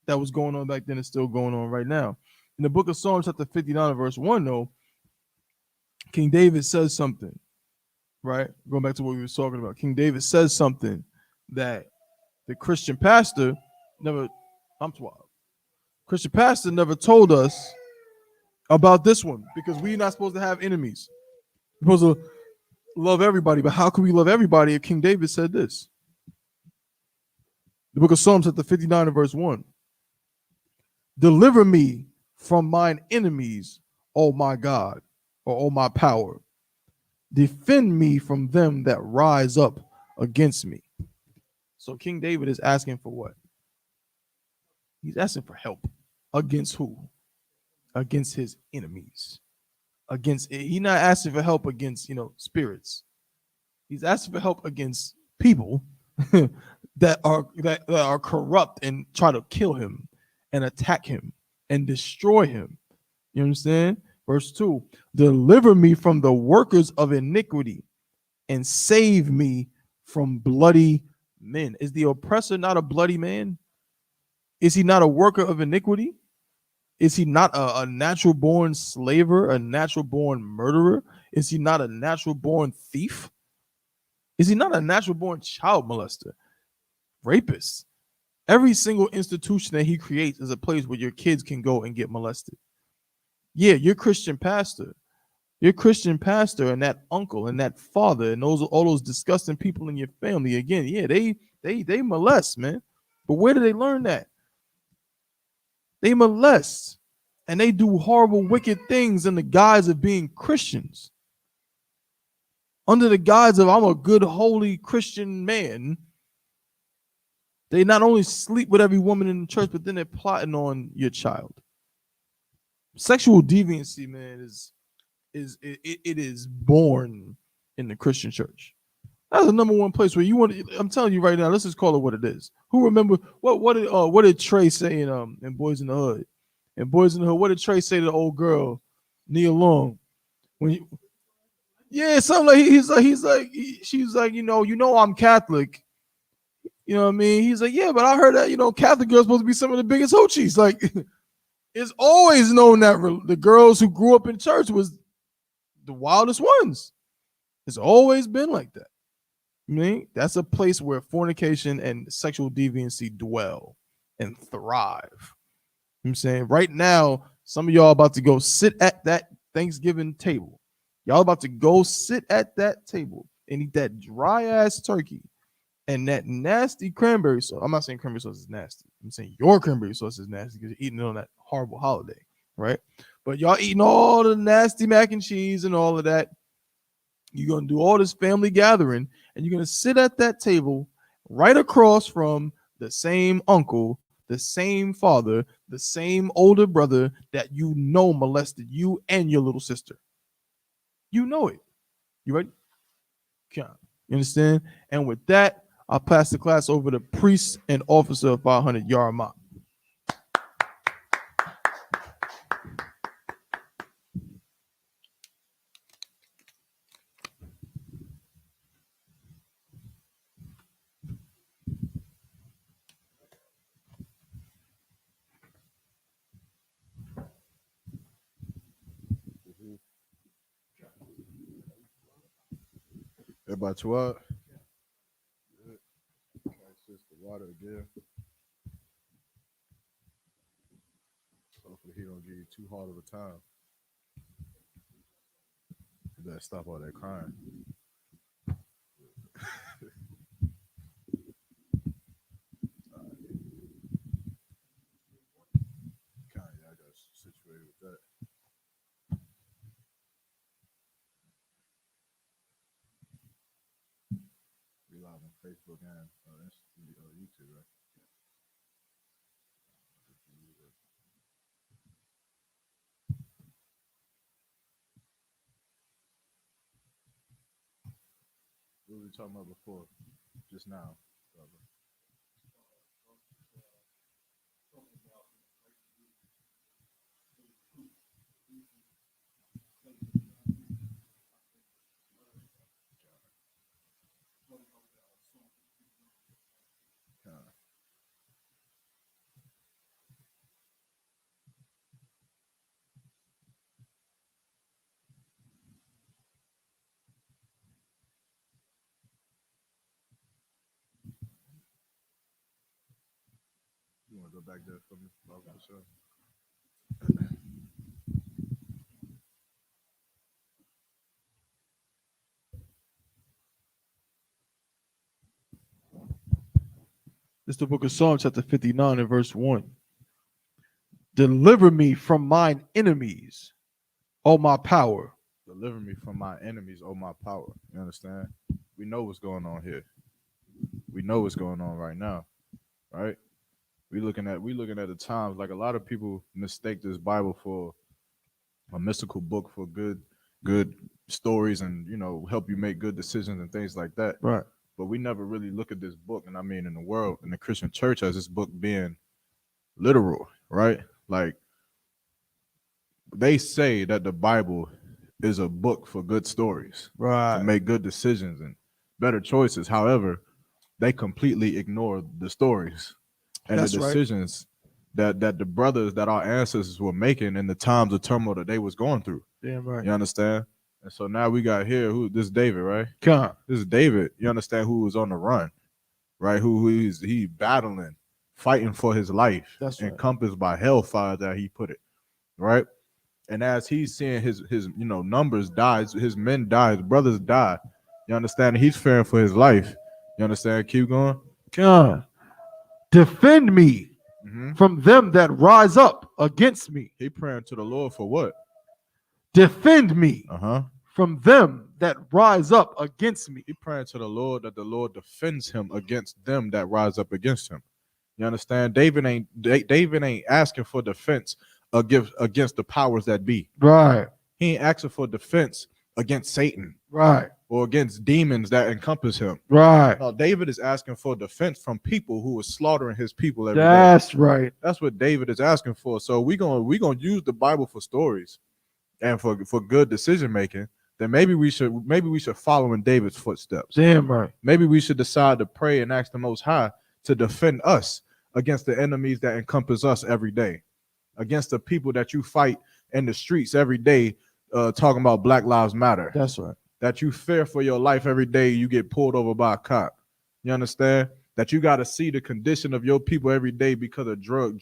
that was going on back then is still going on right now. In the book of Psalms, chapter 59, verse 1, though, King David says something, right? Going back to what we were talking about. King David says something that the Christian pastor never, I'm 12. Christian pastor never told us about this one because we're not supposed to have enemies. We're supposed to love everybody, but how can we love everybody if King David said this? The book of Psalms at the 59 and verse 1. Deliver me from mine enemies, O my God, or O my power. Defend me from them that rise up against me. So King David is asking for what? He's asking for help. Against who? Against his enemies. He's not asking for help against, spirits. He's asking for help against people that are corrupt and try to kill him and attack him and destroy him. You understand? Verse 2. Deliver me from the workers of iniquity and save me from bloody men. Is the oppressor not a bloody man? Is he not a worker of iniquity? Is he not a natural born slaver, a natural born murderer? Is he not a natural born thief? Is he not a natural born child molester, rapist? Every single institution that he creates is a place where your kids can go and get molested. Yeah, your Christian pastor and that uncle and that father and all those disgusting people in your family, again, yeah, they molest, man. But where do they learn that? They molest and they do horrible, wicked things in the guise of being Christians. Under the guise of I'm a good, holy Christian man, they not only sleep with every woman in the church, but then they're plotting on your child. Sexual deviancy, man, it is born in the Christian church. That's the number one place where you want to. I'm telling you right now. Let's just call it what it is. Who remember what did Trey say in Boys in the Hood? In Boys in the Hood, what did Trey say to the old girl, Nia Long? Something like she's like, I'm Catholic. You know what I mean? He's like, yeah, but I heard that Catholic girls supposed to be some of the biggest hoochies. Like, it's always known that the girls who grew up in church was the wildest ones. It's always been like that. I mean, that's a place where fornication and sexual deviancy dwell and thrive. You know what I'm saying right now, some of y'all about to go sit at that Thanksgiving table. Y'all about to go sit at that table and eat that dry ass turkey and that nasty cranberry sauce. I'm not saying cranberry sauce is nasty. I'm saying your cranberry sauce is nasty because you're eating it on that horrible holiday, right? But y'all eating all the nasty mac and cheese and all of that. You're going to do all this family gathering, and you're going to sit at that table right across from the same uncle, the same father, the same older brother that molested you and your little sister. You know it. You ready? You understand? And with that, I'll pass the class over to priest and officer of 500 Yarma.
Everybody to what? Access the water again. Hopefully he don't give you too hard of a time. You better stop all that crying. Kanye, I got situated with that. We live on Facebook and YouTube, right? What were we talking about before? Just now. want to go back there for me? Sure.
It's the book of Psalms, chapter 59 and verse 1. Deliver me from mine enemies, O my power.
Deliver me from my enemies, oh my power. You understand? We know what's going on here. We know what's going on right now, right? We looking at the times, like a lot of people mistake this Bible for a mystical book for good stories and help you make good decisions and things like that.
Right.
But we never really look at this book, and I mean in the world, in the Christian church, as this book being literal, right? Like they say that the Bible is a book for good stories,
Right.
to make good decisions and better choices. However, they completely ignore the stories and
That's
the
right.
decisions that the brothers, that our ancestors were making in the times of turmoil that they was going through.
Damn right.
You understand? And so now we got here this is David, right?
Come.
This is David. You understand, who was on the run, right? He battling, fighting for his life.
That's right.
Encompassed by hellfire, that he put it, right? And as he's seeing his numbers die, his men die, his brothers die. You understand? He's fearing for his life. You understand? Keep going.
Come. Defend me from them that rise up against me.
He praying to the Lord for what?
Defend me
Uh-huh.
from them that rise up against me.
He praying to the Lord that the Lord defends him against them that rise up against him. You understand? David ain't asking for defense against the powers that be.
Right.
He ain't asking for defense against Satan.
Right.
Or against demons that encompass him.
Right.
No, David is asking for defense from people who are slaughtering his people every day.
That's right.
That's what David is asking for. So we're gonna use the Bible for stories and for good decision making. Then maybe we should follow in David's footsteps.
Damn right.
Maybe we should decide to pray and ask the Most High to defend us against the enemies that encompass us every day, against the people that you fight in the streets every day, talking about Black Lives Matter.
That's right.
That you fear for your life every day you get pulled over by a cop. You understand? That you got to see the condition of your people every day because of drugs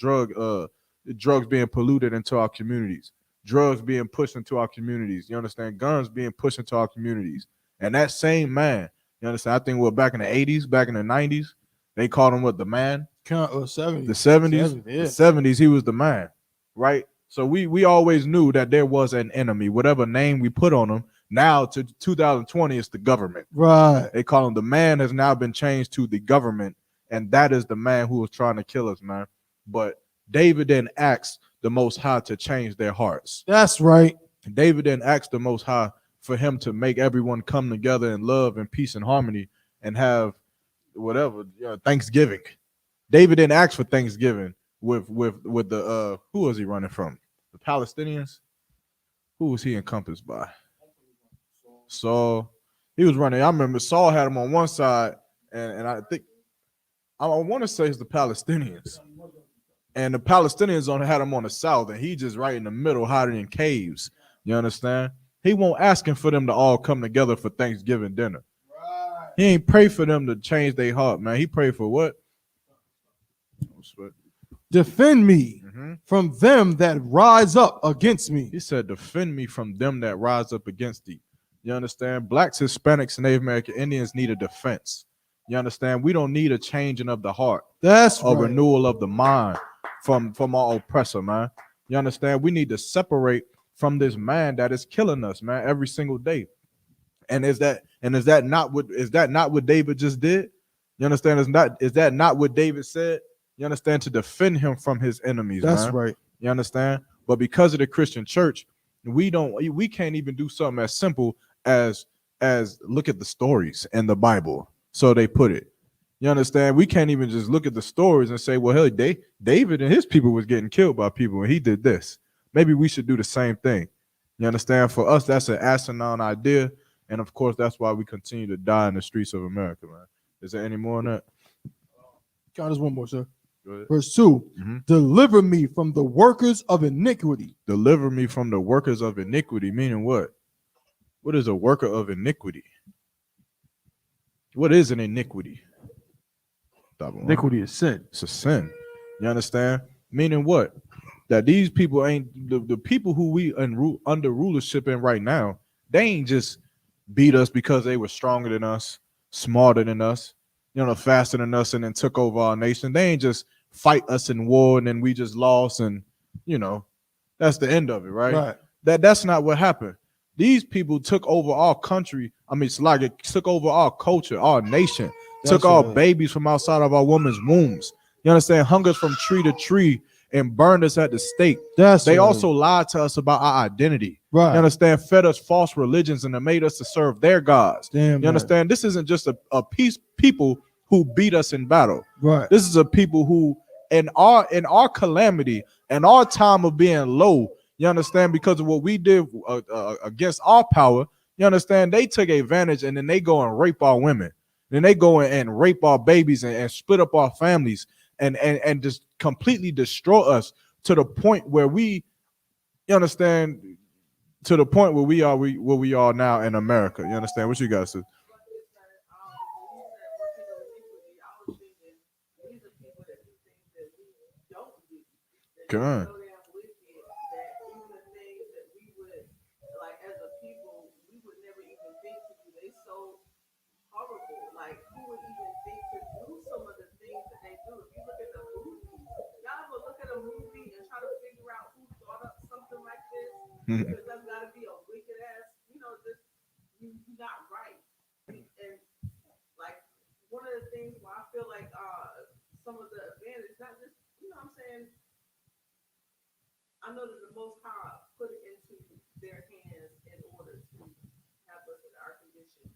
being polluted into our communities, drugs being pushed into our communities. You understand? Guns being pushed into our communities. And that same man, you understand? I think back in the 80s, back in the 90s, they called him what, the man?
70s.
The 70s,
yeah.
The 70s, he was the man, right? So we always knew that there was an enemy, whatever name we put on him. Now to 2020, it's the government.
Right.
They call him the man has now been changed to the government, and that is the man who was trying to kill us, man. But David then asked the Most High to change their hearts.
That's right.
David then asked the Most High for him to make everyone come together in love and peace and harmony and have whatever, Thanksgiving. David didn't ask for Thanksgiving with the who was he running from? The Palestinians? Who was he encompassed by? Saul. He was running. I remember Saul had him on one side, and I think I want to say it's the Palestinians. And the Palestinians had him on the south, and he just right in the middle, hiding in caves. You understand? He won't asking for them to all come together for Thanksgiving dinner. Right. He ain't pray for them to change their heart, man. He prayed for what?
Defend me from them that rise up against me.
He said, defend me from them that rise up against thee. You understand? Blacks, Hispanics, and Native American Indians need a defense. You understand? We don't need a changing of the heart.
That's
a renewal of the mind from our oppressor, man. You understand? We need to separate from this man that is killing us, man, every single day. And is that not what David just did? You understand? Is that not what David said? You understand? To defend him from his enemies.
That's
man.
right.
You understand? But because of the Christian church, we can't even do something as simple as look at the stories in the Bible. So they put it. You understand? We can't even just look at the stories and say, well, hell, David and his people was getting killed by people and he did this. Maybe we should do the same thing. You understand? For us, that's an asinine idea. And of course, that's why we continue to die in the streets of America, man. Is there any more on that?
God, there's one more, sir. Verse 2, deliver me from the workers of iniquity.
Deliver me from the workers of iniquity, meaning what? What is a worker of iniquity? What is an iniquity?
Iniquity is sin.
It's a sin. You understand? Meaning what? That these people ain't the people who we under rulership in right now. They ain't just beat us because they were stronger than us, smarter than us, faster than us, and then took over our nation. They ain't just fight us in war and then we just lost and that's the end of it, right?
Right.
That's not what happened. These people took over our country. I mean, it's like it took over our culture, our nation, took our babies from outside of our women's wombs. You understand? Hung us from tree to tree and burned us at the stake. They also lied to us about our identity.
Right.
You understand? Fed us false religions and they made us to serve their gods.
Damn,
you understand? This isn't just a people who beat us in battle.
Right.
This is a people who in our calamity and our time of being low, you understand, because of what we did against our power, you understand, they took advantage and then they go and rape our women. Then they go and rape our babies and split up our families and just completely destroy us to the point where we, you understand, to the point where we are where we are now in America. You understand? What you guys say? Come on.
Because that's got to be a wicked ass, just you not right. And like one of the things where I feel like some of the advantage, not just what I'm saying. I know that the Most High put it into their hands in order to have us in our condition,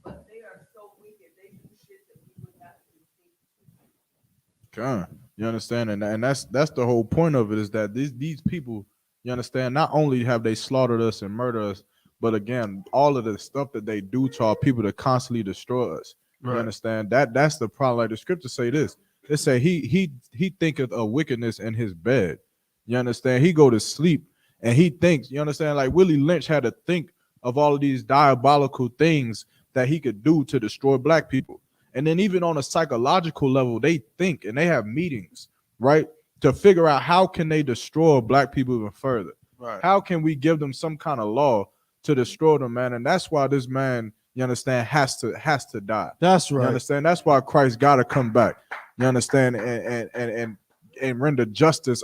but they are so wicked. They do shit that we would have to think.
You understand, and that's the whole point of it, is that these people, you understand, not only have they slaughtered us and murdered us, but again, all of the stuff that they do to our people to constantly destroy us. Right. You understand, that's the problem. Like the scriptures say this. They say he thinketh of wickedness in his bed. You understand? He go to sleep and he thinks, you understand, like Willie Lynch had to think of all of these diabolical things that he could do to destroy black people. And then even on a psychological level, they think and they have meetings, right, to figure out how can they destroy black people even further. Right. How can we give them some kind of law to destroy them, man? And that's why this man, you understand, has to die. That's right. You understand? That's why Christ got to come back. You understand? And render justice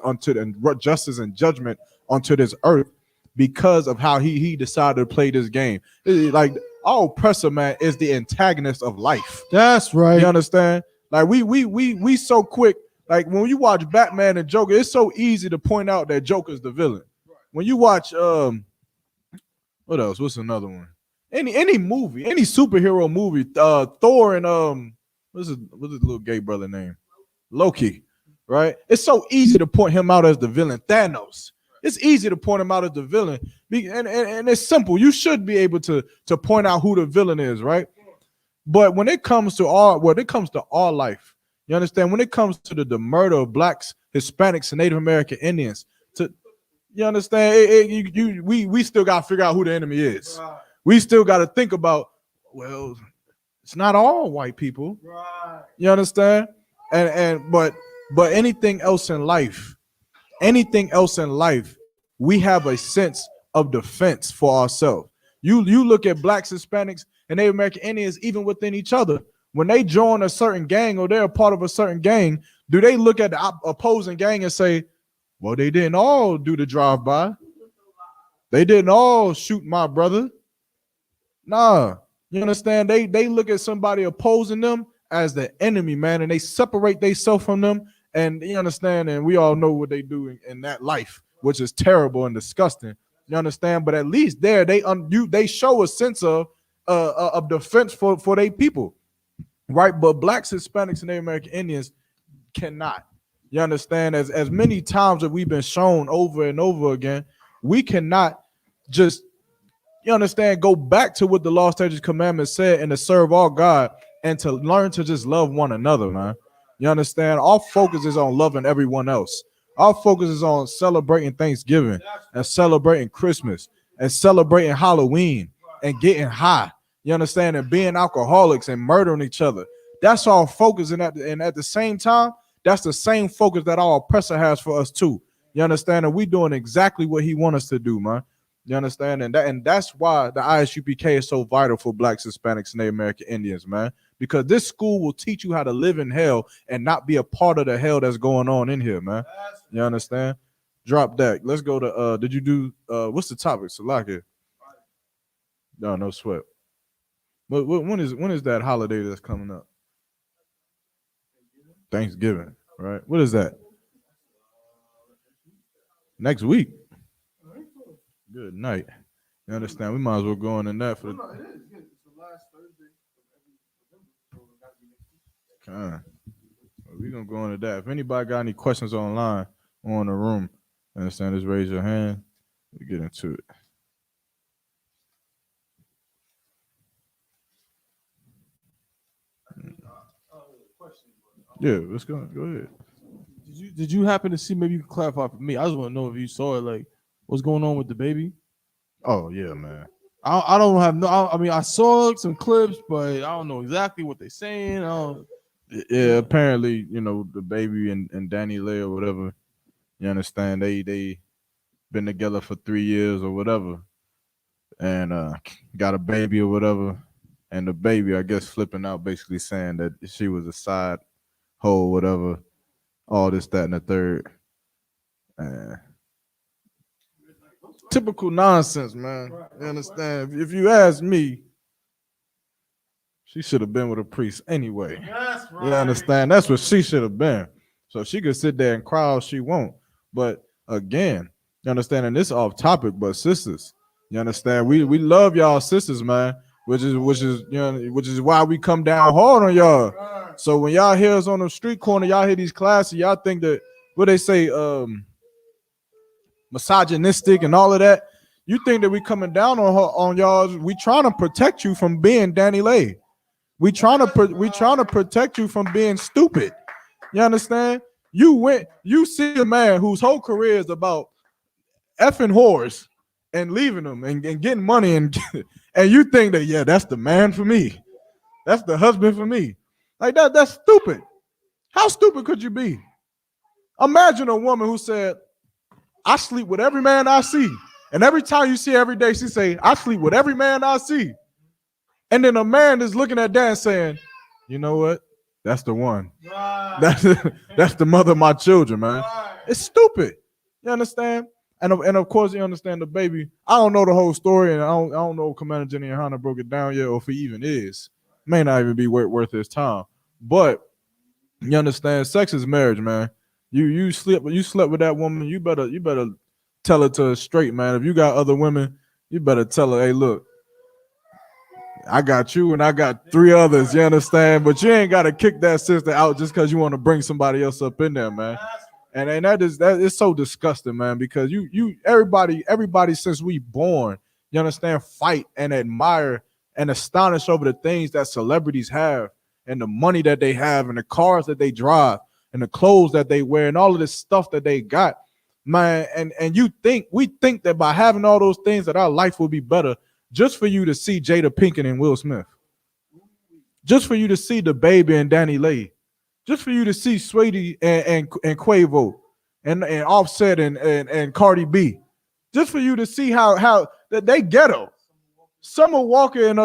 justice and judgment onto this earth because of how he decided to play this game. Like our oppressor, man, is the antagonist of life. That's right. You understand? Like we so quick. Like when you watch Batman and Joker, it's so easy to point out that Joker's the villain. When you watch what else? What's another one? Any movie, any superhero movie, Thor and what's his little gay brother name? Loki, right? It's so easy to point him out as the villain. Thanos. It's easy to point him out as the villain, and it's simple. You should be able to point out who the villain is, right? But when it comes to our life, you understand, when it comes to the murder of blacks, Hispanics, and Native American Indians, you understand, we still got to figure out who the enemy is. Right. We still got to think about, well, it's not all white people. Right. You understand? But anything else in life, we have a sense of defense for ourselves. You look at blacks, Hispanics, and Native American Indians, even within each other. When they join a certain gang or they're a part of a certain gang, do they look at the opposing gang and say, well, they didn't all do the drive-by. They didn't all shoot my brother. Nah, you understand? They look at somebody opposing them as the enemy, man, and they separate themselves from them. And you understand? And we all know what they do in that life, which is terrible and disgusting. You understand? But at least there, they show a sense of defense for their people. Right, but blacks, Hispanics, and Native American Indians cannot. You understand? As many times that we've been shown over and over again, we cannot just, you understand, go back to what the law, statutes, commandments said and to serve our God and to learn to just love one another, man. You understand? Our focus is on loving everyone else. Our focus is on celebrating Thanksgiving and celebrating Christmas and celebrating Halloween and getting high. You understand? And being alcoholics and murdering each other. That's our focus. And at the same time, that's the same focus that our oppressor has for us too. You understand? And we doing exactly what he wants us to do, man. You understand? And that's why the ISUPK is so vital for Blacks, Hispanics, Native American Indians, man. Because this school will teach you how to live in hell and not be a part of the hell that's going on in here, man. You understand? Drop that. Let's go to did you do what's the topic? Salaki. No sweat. But when is that holiday that's coming up? Thanksgiving, right? What is that? Next week. Good night. You understand? We might as well go on in that for the.
It is. It's the last Thursday of every November.
We're gonna go into that. If anybody got any questions online or in the room, understand, just raise your hand. We get into it. Yeah, let's go. Go ahead.
Did you happen to see? Maybe you can clarify for me. I just want to know if you saw it. Like, what's going on with the baby?
Oh yeah, man.
I don't have no. I mean, I saw some clips, but I don't know exactly what they're saying.
Yeah, apparently, the baby and Danny Lay or whatever. You understand? They been together for 3 years or whatever, and got a baby or whatever. And the baby, I guess, flipping out, basically saying that she was a side hoe, whatever. All this, that, and the third. Typical nonsense, man. You understand? If you ask me, she should have been with a priest anyway.
That's right.
You understand? That's what she should have been. So she could sit there and cry all she won't. But again, you understand? And this off topic, but sisters, you understand? We love y'all sisters, man. Which is why we come down hard on y'all. So when y'all hear us on the street corner, y'all hear these classes, y'all think that what they say, misogynistic and all of that. You think that we coming down on y'all? We trying to protect you from being Danny Lay. We trying to protect you from being stupid. You understand? You see a man whose whole career is about effing whores and leaving them and getting money and you think that, yeah, that's the man for me. That's the husband for me. Like that's stupid. How stupid could you be? Imagine a woman who said, I sleep with every man I see. And every time you see her every day, she say, I sleep with every man I see. And then a man is looking at that and saying, you know what? That's the one. Right. That's the mother of my children, man. Right. It's stupid. You understand? And of course, you understand the baby. I don't know the whole story, and I don't know if Commander Jenny and Hannah broke it down yet, or if he even is. May not even be worth his time. But you understand, sex is marriage, man. You slept with that woman. You better tell her to straight, man. If you got other women, you better tell her, hey, look, I got you and I got 3 others. You understand? But you ain't got to kick that sister out just because you want to bring somebody else up in there, man. And that is so disgusting, man. Because everybody since we born, you understand, fight and admire and astonish over the things that celebrities have and the money that they have and the cars that they drive and the clothes that they wear and all of this stuff that they got, man. And we think that by having all those things that our life will be better, just for you to see Jada Pinkett and Will Smith, just for you to see the baby and Danny Lay, just for you to see Sweetie and Quavo and Offset and Cardi B, just for you to see how that they ghetto. Summer Walker and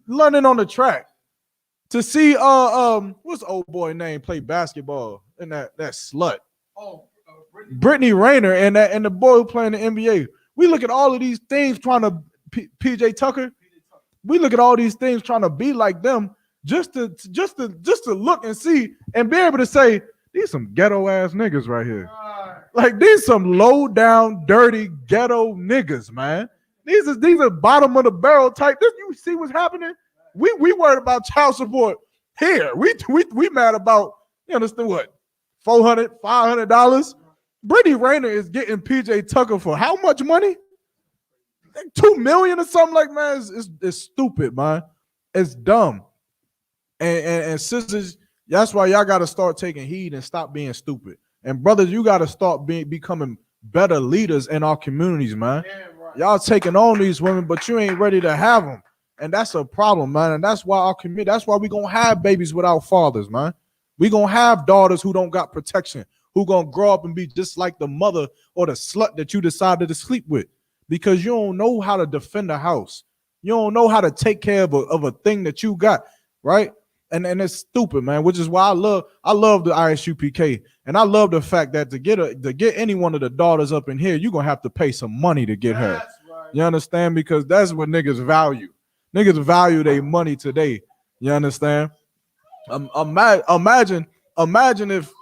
London on the track. To see what's the old boy name play basketball and that slut. Brittany Rayner and the boy who playing the NBA. We look at all of these things trying to PJ Tucker. We look at all these things trying to be like them just to look and see and be able to say these some ghetto ass niggas right here. Like these some low down dirty ghetto niggas, man. These are bottom of the barrel type. You see what's happening? We worried about child support here. We mad about, you understand what, $400, $500. Brittany Rayner is getting PJ Tucker for how much money? Like $2 million or something like, man. It's stupid, man. It's dumb. And sisters, that's why y'all got to start taking heed and stop being stupid. And brothers, you got to start becoming better leaders in our communities, man. Yeah, right. Y'all taking on these women, but you ain't ready to have them. And that's a problem, man. And that's why that's why we gonna have babies without fathers, man. We gonna have daughters who don't got protection, who gonna grow up and be just like the mother or the slut that you decided to sleep with, because you don't know how to defend a house. You don't know how to take care of a thing that you got, right? And it's stupid, man. Which is why I love the ISUPK, and I love the fact that to get any one of the daughters up in here, you're gonna have to pay some money to get her. Right. You understand? Because that's what niggas value. Niggas value their money today. You understand? Imagine if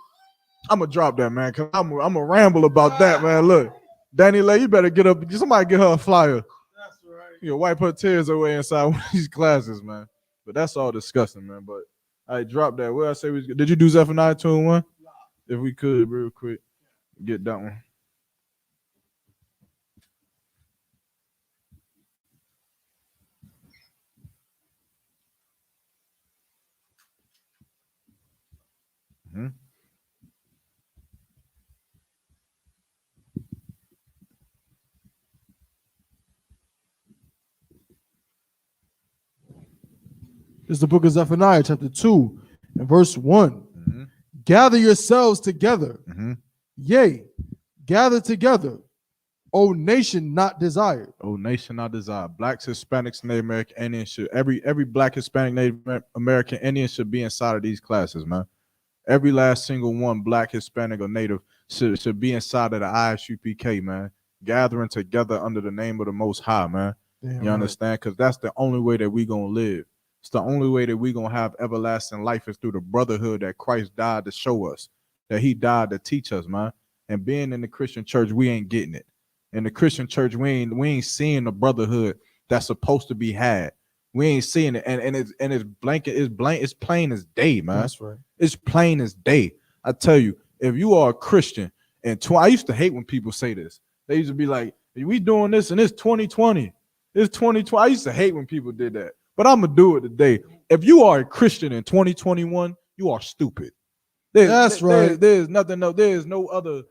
I'm gonna drop that, man, because I'm gonna ramble about that, man. Look, Danny Lay, you better get up. Somebody get her a flyer. That's right. You know, wipe her tears away inside one of these classes, man. But that's all disgusting, man. But I dropped that. Where I say did you do Zephaniah 2:1? If we could, real quick, get that one. Mm-hmm.
This is the book of Zephaniah, chapter 2, and verse 1.
Mm-hmm.
Gather yourselves together.
Mm-hmm.
Yea, gather together, O nation not desired.
O nation not desired. Blacks, Hispanics, Native American Indians should every Black, Hispanic, Native American Indian should be inside of these classes, man. Every last single one, Black, Hispanic, or Native, should be inside of the ISUPK, man. Gathering together under the name of the Most High, man.
Damn,
you understand? Because that's the only way that we gonna live. It's the only way that we gonna have everlasting life is through the brotherhood that Christ died to show us, that he died to teach us, man. And being in the Christian church, we ain't getting it. In the Christian church, we ain't seeing the brotherhood that's supposed to be had. We ain't seeing it, and it's plain as day, man.
That's right. It's
plain as day. I tell you, if you are a Christian, and I used to hate when people say this. They used to be like, "We doing this, and it's 2020. It's 2020." I used to hate when people did that, but I'm gonna do it today. If you are a Christian in 2021, you are stupid. There's nothing. No, there's no other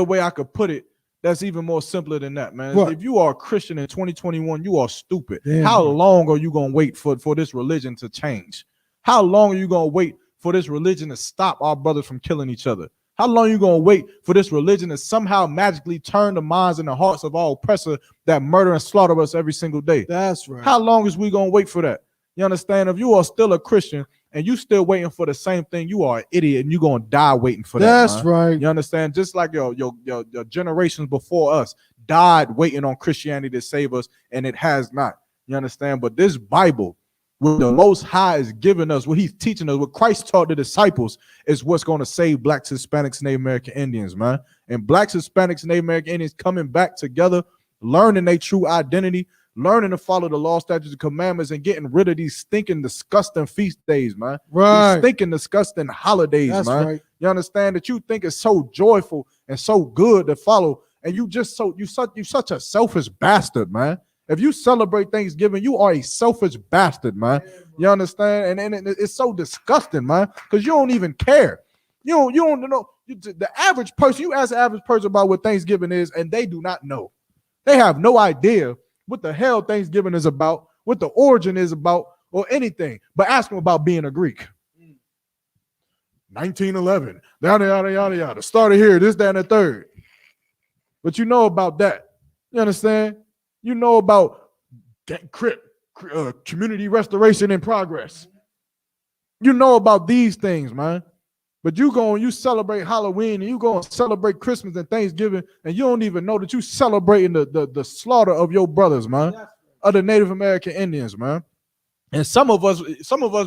way I could put it. That's even more simpler than that, man. What? If you are a Christian in 2021, you are stupid. Damn. How long are you going to wait for this religion to change? How long are you going to wait for this religion to stop our brothers from killing each other? How long are you going to wait for this religion to somehow magically turn the minds and the hearts of our oppressor that murder and slaughter us every single day?
That's right.
How long is we going to wait for that? You understand? If you are still a Christian and you still waiting for the same thing, you are an idiot and you're going to die waiting for that.
That's right.
You understand? Just like your generations before us died waiting on Christianity to save us, and it has not. You understand? But this Bible, what the Most High is giving us, what he's teaching us, what Christ taught the disciples, is what's going to save Blacks, Hispanics, Native American Indians, man. And Blacks, Hispanics, Native American Indians coming back together, learning their true identity, learning to follow the law, statutes, and commandments, and getting rid of these stinking, disgusting feast days, man.
Right.
These stinking, disgusting holidays,
that's
man.
Right.
You understand that you think it's so joyful and so good to follow, and you such a selfish bastard, man. If you celebrate Thanksgiving, you are a selfish bastard, man. You understand? And it's so disgusting, man, because you don't even care. You don't know. The average person, you ask the average person about what Thanksgiving is, and they do not know. They have no idea what the hell Thanksgiving is about, what the origin is about, or anything. But ask them about being a Greek. 1911, yada, yada, yada, yada. Started here, this, that, and the third. But you know about that. You understand? You know about community restoration in progress. You know about these things, man. But you celebrate Halloween, and you go and celebrate Christmas and Thanksgiving, and you don't even know that you celebrating the slaughter of your brothers, man, of the Native American Indians, man. And some of us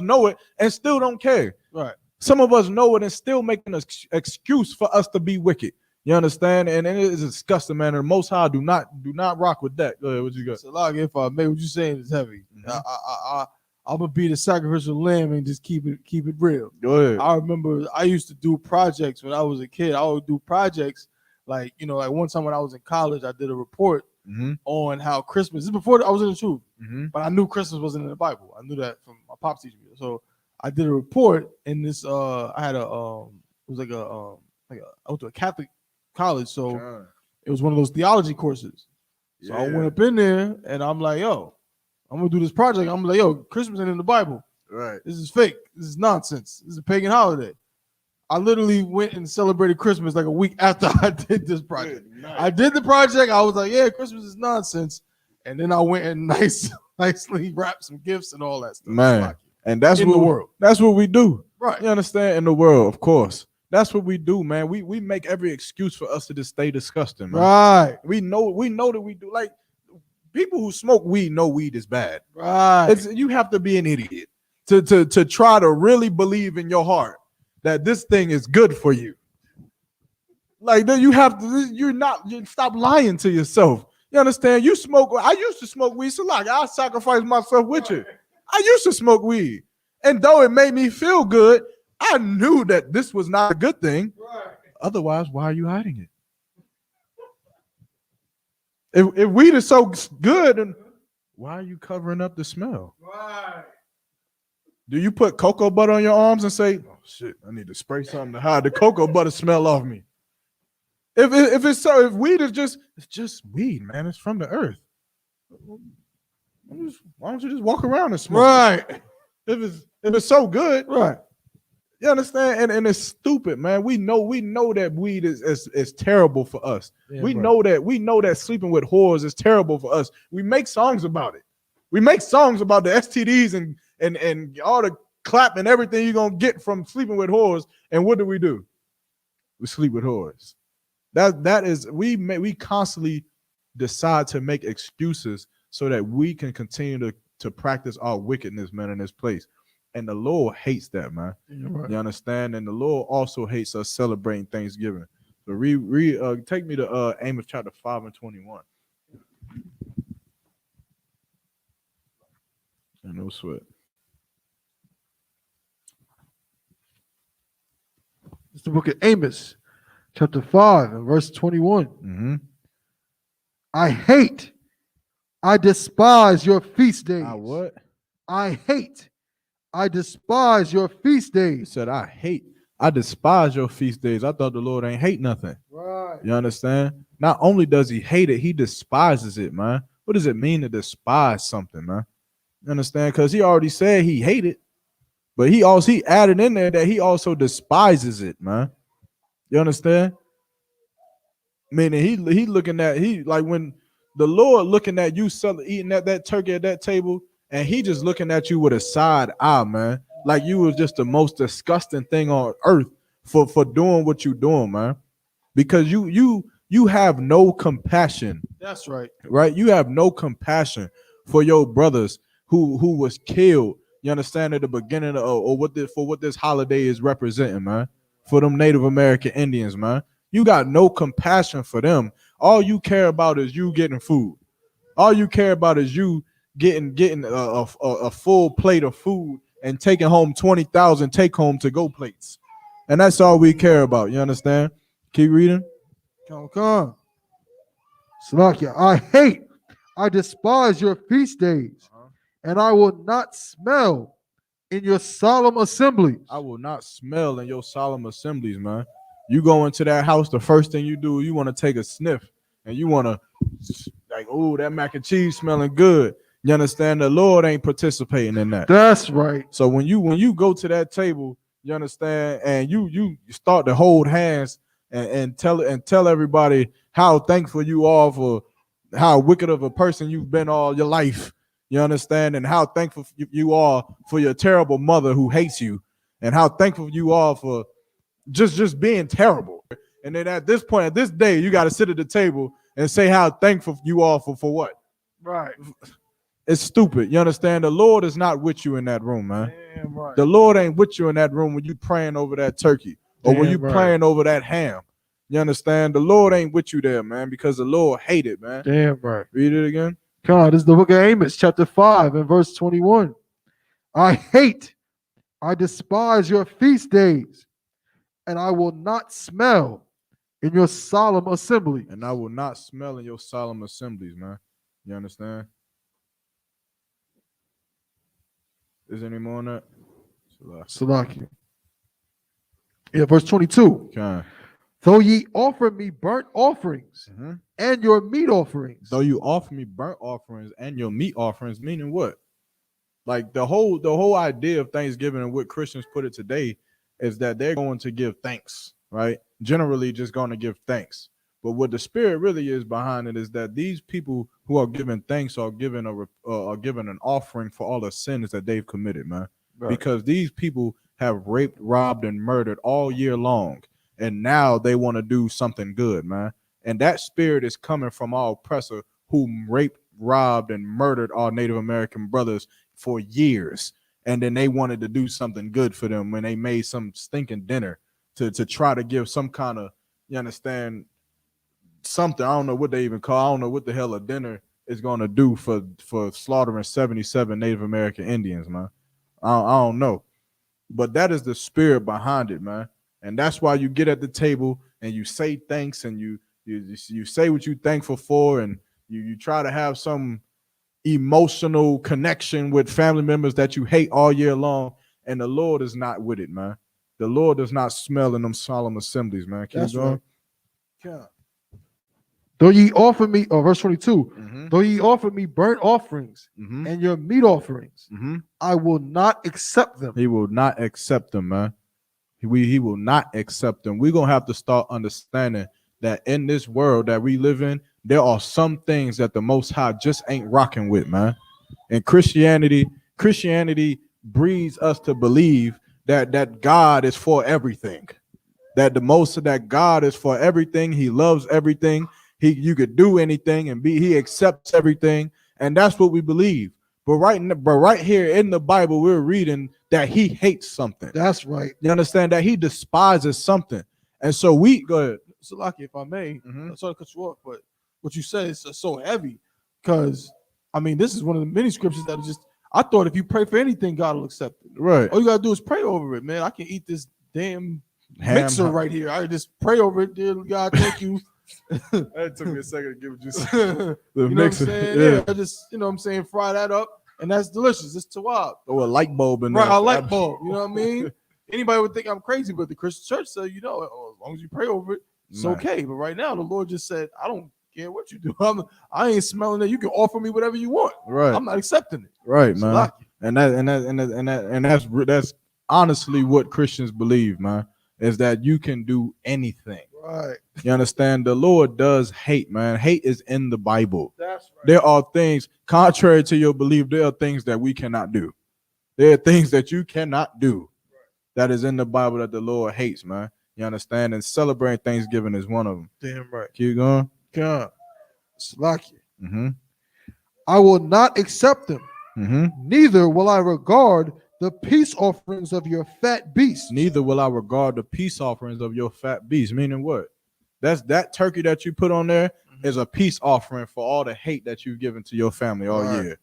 know it and still don't care. Right. Some of us know it and still making an excuse for us to be wicked. You understand? And it is disgusting, man. And the Most High do not rock with that. Go ahead, what you got?
So, like, if what you're saying is heavy. Mm-hmm. I'm gonna be the sacrificial lamb and just keep it real.
Go ahead.
I remember I used to do projects when I was a kid. I would do projects like one time when I was in college, I did a report on how Christmas. This is before I was in the truth, but I knew Christmas wasn't in the Bible. I knew that from my pops teaching me. So I did a report in this. I had I went to a Catholic college, so it was one of those theology courses. So I went up in there and I'm like, yo, I'm gonna do this project. I'm like, yo, Christmas ain't in the Bible.
Right.
This is fake. This is nonsense. This is a pagan holiday. I literally went and celebrated Christmas like a week after I did this project. I did the project. I was like, yeah, Christmas is nonsense. And then I went and nicely wrapped some gifts and all that stuff.
Man. And that's
in
what
the world.
That's what we do.
Right.
You understand? In the world, of course. That's what we do, man. We make every excuse for us to just stay disgusting, man.
Right.
We know that we do. Like, people who smoke weed know weed is bad.
Right.
You have to be an idiot to try to really believe in your heart that this thing is good for you. Like, then you stop lying to yourself. You understand? You smoke. I used to smoke weed, so like I sacrificed myself with you. I used to smoke weed, and though it made me feel good, I knew that this was not a good thing.
Right.
Otherwise, why are you hiding it? If weed is so good, then why are you covering up the smell?
Right.
Do you put cocoa butter on your arms and say, "Oh shit, I need to spray something to hide the cocoa butter smell off me"? If weed is just weed, man. It's from the earth. Why don't you just walk around and smoke?
Right.
If it's so good,
Right.
you understand? And it's stupid, man. We know that weed is terrible for us.
Yeah,
we know that sleeping with whores is terrible for us. We make songs about it. We make songs about the STDs and all the clap and everything you're gonna get from sleeping with whores. And what do? We sleep with whores. That is we constantly decide to make excuses so that we can continue to practice our wickedness, man, in this place. And the Lord hates that, man.
Right.
You understand? And the Lord also hates us celebrating Thanksgiving. So take me to Amos chapter 5 and 21. And no sweat.
It's the book of Amos, chapter 5 and verse 21.
Mm-hmm.
I despise your feast days.
What?
I despise your feast
He
days.
said, I despise your feast days. I thought the Lord ain't hate nothing.
Right.
You understand? Not only does he hate it, he despises it, man. What does it mean to despise something, man? You understand? Because he already said he hated, but he added in there that he also despises it, man. You understand? Meaning he looking at like when the Lord looking at you eating that turkey at that table, and he just looking at you with a side eye, man. Like you was just the most disgusting thing on earth for doing what you doing, man. Because you have no compassion.
That's right.
Right? You have no compassion for your brothers who was killed. You understand, at the beginning of what this holiday is representing, man. For them Native American Indians, man. You got no compassion for them. All you care about is you getting food. All you care about is you getting a full plate of food and taking home 20,000 take-home to-go plates. And that's all we care about. You understand? Keep reading.
Come. Salakia, I despise your feast days, and I will not smell in your solemn assemblies.
I will not smell in your solemn assemblies, man. You go into that house, the first thing you do, you want to take a sniff, and you want to like, oh, that mac and cheese smelling good. You understand? The Lord ain't participating in that.
That's right.
So when you go to that table, you understand, and you start to hold hands and tell everybody how thankful you are for how wicked of a person you've been all your life. You understand? And how thankful you are for your terrible mother who hates you, and how thankful you are for just being terrible. And then at this point, at this day, you got to sit at the table and say how thankful you are for what?
Right.
It's stupid. You understand? The Lord is not with you in that room, man.
Damn right.
The Lord ain't with you in that room when you praying over that turkey or when you
Damn right.
praying over that ham. You understand? The Lord ain't with you there, man, because the Lord hate it, man.
Damn right.
Read it again.
God, this is the book of Amos, chapter 5 and verse 21. I despise your feast days, and I will not smell in your solemn assembly.
And I will not smell in your solemn assemblies, man. You understand? Is there any more on that?
Salakia. Yeah, verse 22.
Okay.
Though ye offer me burnt offerings and your meat offerings.
Though you offer me burnt offerings and your meat offerings, meaning what? Like the whole idea of Thanksgiving and what Christians put it today is that they're going to give thanks, right? Generally just going to give thanks. But what the spirit really is behind it is that these people who are giving thanks are given an offering for all the sins that they've committed, man. Right. Because these people have raped, robbed, and murdered all year long, and now they want to do something good, man. And that spirit is coming from our oppressor who raped, robbed, and murdered our Native American brothers for years. And then they wanted to do something good for them when they made some stinking dinner to try to give some kind of, you understand, something. I don't know what they even call. I don't know what the hell a dinner is going to do for slaughtering 77 Native American Indians, man. I don't know. But that is the spirit behind it, man. And that's why you get at the table and you say thanks and you say what you're thankful for, and you try to have some emotional connection with family members that you hate all year long. And the Lord is not with it, man. The Lord does not smell in them solemn assemblies, man. Keep going. Right.
Yeah. Though ye offer me, verse 22, though ye offer me burnt offerings and your meat offerings, I will not accept them.
He will not accept them, man. He will not accept them. We're going to have to start understanding that in this world that we live in, there are some things that the Most High just ain't rocking with, man. And Christianity breeds us to believe that God is for everything. That God is for everything. He loves everything. You could do anything and he accepts everything, and that's what we believe. But right here in the Bible, we're reading that he hates something.
That's right.
You understand that he despises something, and so we go ahead.
Salaki, if I may, I'm sorry to cut you off, but what you said is so heavy because I mean this is one of the many scriptures that just I thought if you pray for anything, God will accept it.
Right.
All you gotta do is pray over it, man. I can eat this damn mixer right here. I just pray over it, dear God. Thank you.
That took me a second to give you
the mixer. Yeah. I just, you know what I'm saying, fry that up, and that's delicious. It's tawab.
Or a light bulb in there.
Right, a light bulb. You know what I mean? Anybody would think I'm crazy, but the Christian church said, as long as you pray over it, it's okay. But right now, the Lord just said, I don't care what you do. I ain't smelling it. You can offer me whatever you want.
Right.
I'm not accepting it.
Right, man. And that's honestly what Christians believe, man, is that you can do anything.
Right.
You understand? The Lord does hate, man. Hate is in the Bible.
That's right.
There are things, contrary to your belief, there are things that we cannot do. There are things that you cannot do that is in the Bible that the Lord hates, man. You understand? And celebrating Thanksgiving is one of them.
Damn right.
Keep going.
God. Slaki. I will not accept them. Neither will I regard the peace offerings of your fat beasts.
Neither will I regard the peace offerings of your fat beasts. Meaning what? That's that turkey that you put on there is a peace offering for all the hate that you've given to your family all year.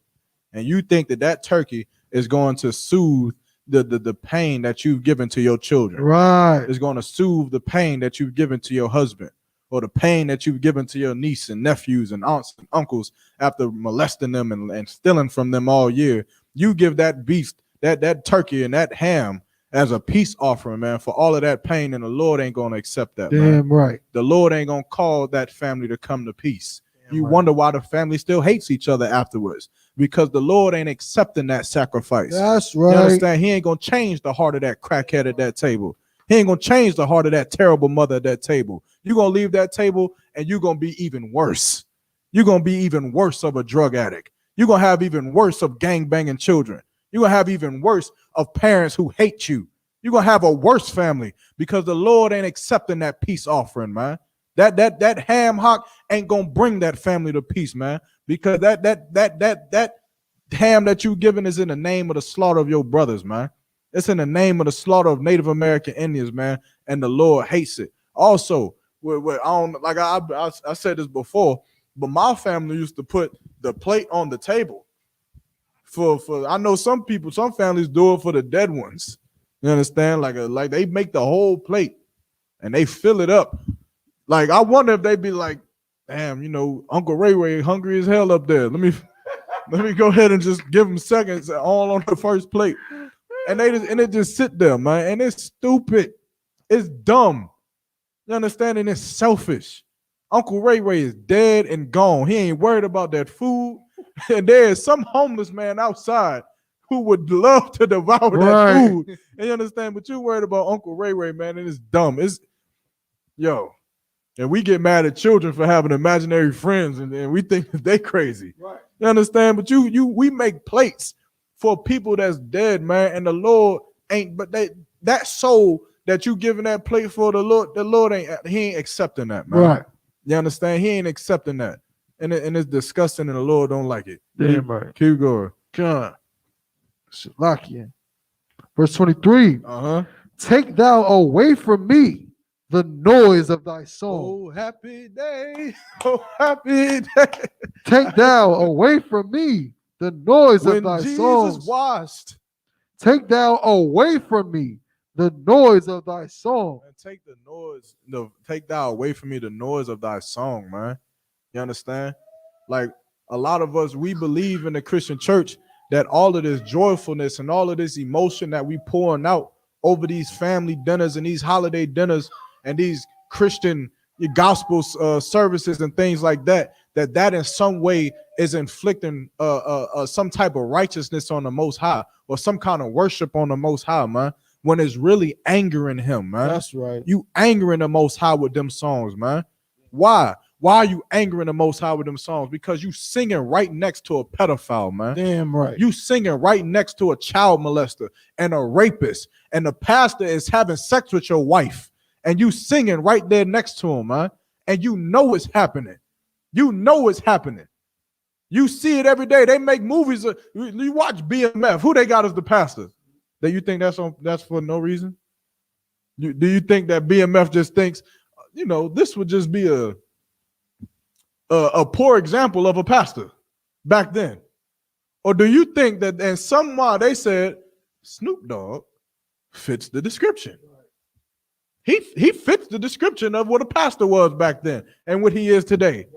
And you think that turkey is going to soothe the pain that you've given to your children.
Right.
It's going to soothe the pain that you've given to your husband, or the pain that you've given to your niece and nephews and aunts and uncles after molesting them and stealing from them all year. You give that beast, that turkey and that ham as a peace offering, man, for all of that pain, and the Lord ain't going to accept that.
Damn
man.
Right.
The Lord ain't going to call that family to come to peace. You wonder why the family still hates each other afterwards, because the Lord ain't accepting that sacrifice.
That's right.
You understand? He ain't going to change the heart of that crackhead at that table. He ain't going to change the heart of that terrible mother at that table. You're going to leave that table and you're going to be even worse. You're going to be even worse of a drug addict. You're going to have even worse of gang banging children. You're going to have even worse of parents who hate you. You're going to have a worse family because the Lord ain't accepting that peace offering, man. That ham hock ain't gonna bring that family to peace, man. Because that ham that you giving is in the name of the slaughter of your brothers, man. It's in the name of the slaughter of Native American Indians, man. And the Lord hates it. Also, I said this before, but my family used to put the plate on the table. For I know some families do it for the dead ones. You understand? Like they make the whole plate and they fill it up. Like, I wonder if they'd be like, damn, Uncle Ray hungry as hell up there. Let me go ahead and just give him seconds all on the first plate. And they just sit there, man. And it's stupid. It's dumb. You understand? And it's selfish. Uncle Ray is dead and gone. He ain't worried about that food. And there is some homeless man outside who would love to devour that
Right.
food. And you understand? But you worried about Uncle Ray Ray, man, and it's dumb. It's yo. And we get mad at children for having imaginary friends, and we think that they crazy.
Right.
You understand? But we make plates for people that's dead, man, and the Lord ain't. But that soul that you giving that plate for, the Lord ain't accepting that, man.
Right.
You understand? He ain't accepting that, and it's disgusting, and the Lord don't like it.
Damn right.
Keep going.
God. Shalakia. Verse 23. Take thou away from me the noise of thy song.
Oh, happy day. Oh, happy day.
Take thou away from me the noise
When
of thy
Jesus
songs.
washed.
Take thou away from me the noise of thy song.
Man, take the noise. No, take thou away from me the noise of thy song, man. You understand? Like a lot of us, we believe in the Christian church that all of this joyfulness and all of this emotion that we pouring out over these family dinners and these holiday dinners and these Christian gospel services and things like that, that in some way is inflicting some type of righteousness on the Most High or some kind of worship on the Most High, man, when it's really angering him, man.
That's right.
You angering the Most High with them songs, man. Why? Why are you angering the Most High with them songs? Because you singing right next to a pedophile, man.
Damn right.
You singing right next to a child molester and a rapist, and the pastor is having sex with your wife, and you singing right there next to him, man. And you know it's happening. You know it's happening. You see it every day. They make movies. You watch BMF. Who they got as the pastor? Do you think that's for no reason? Do you think that BMF just thinks, this would just be a poor example of a pastor back then? Or do you think that and somehow they said Snoop Dogg fits the description? He fits the description of what a pastor was back then and what he is today.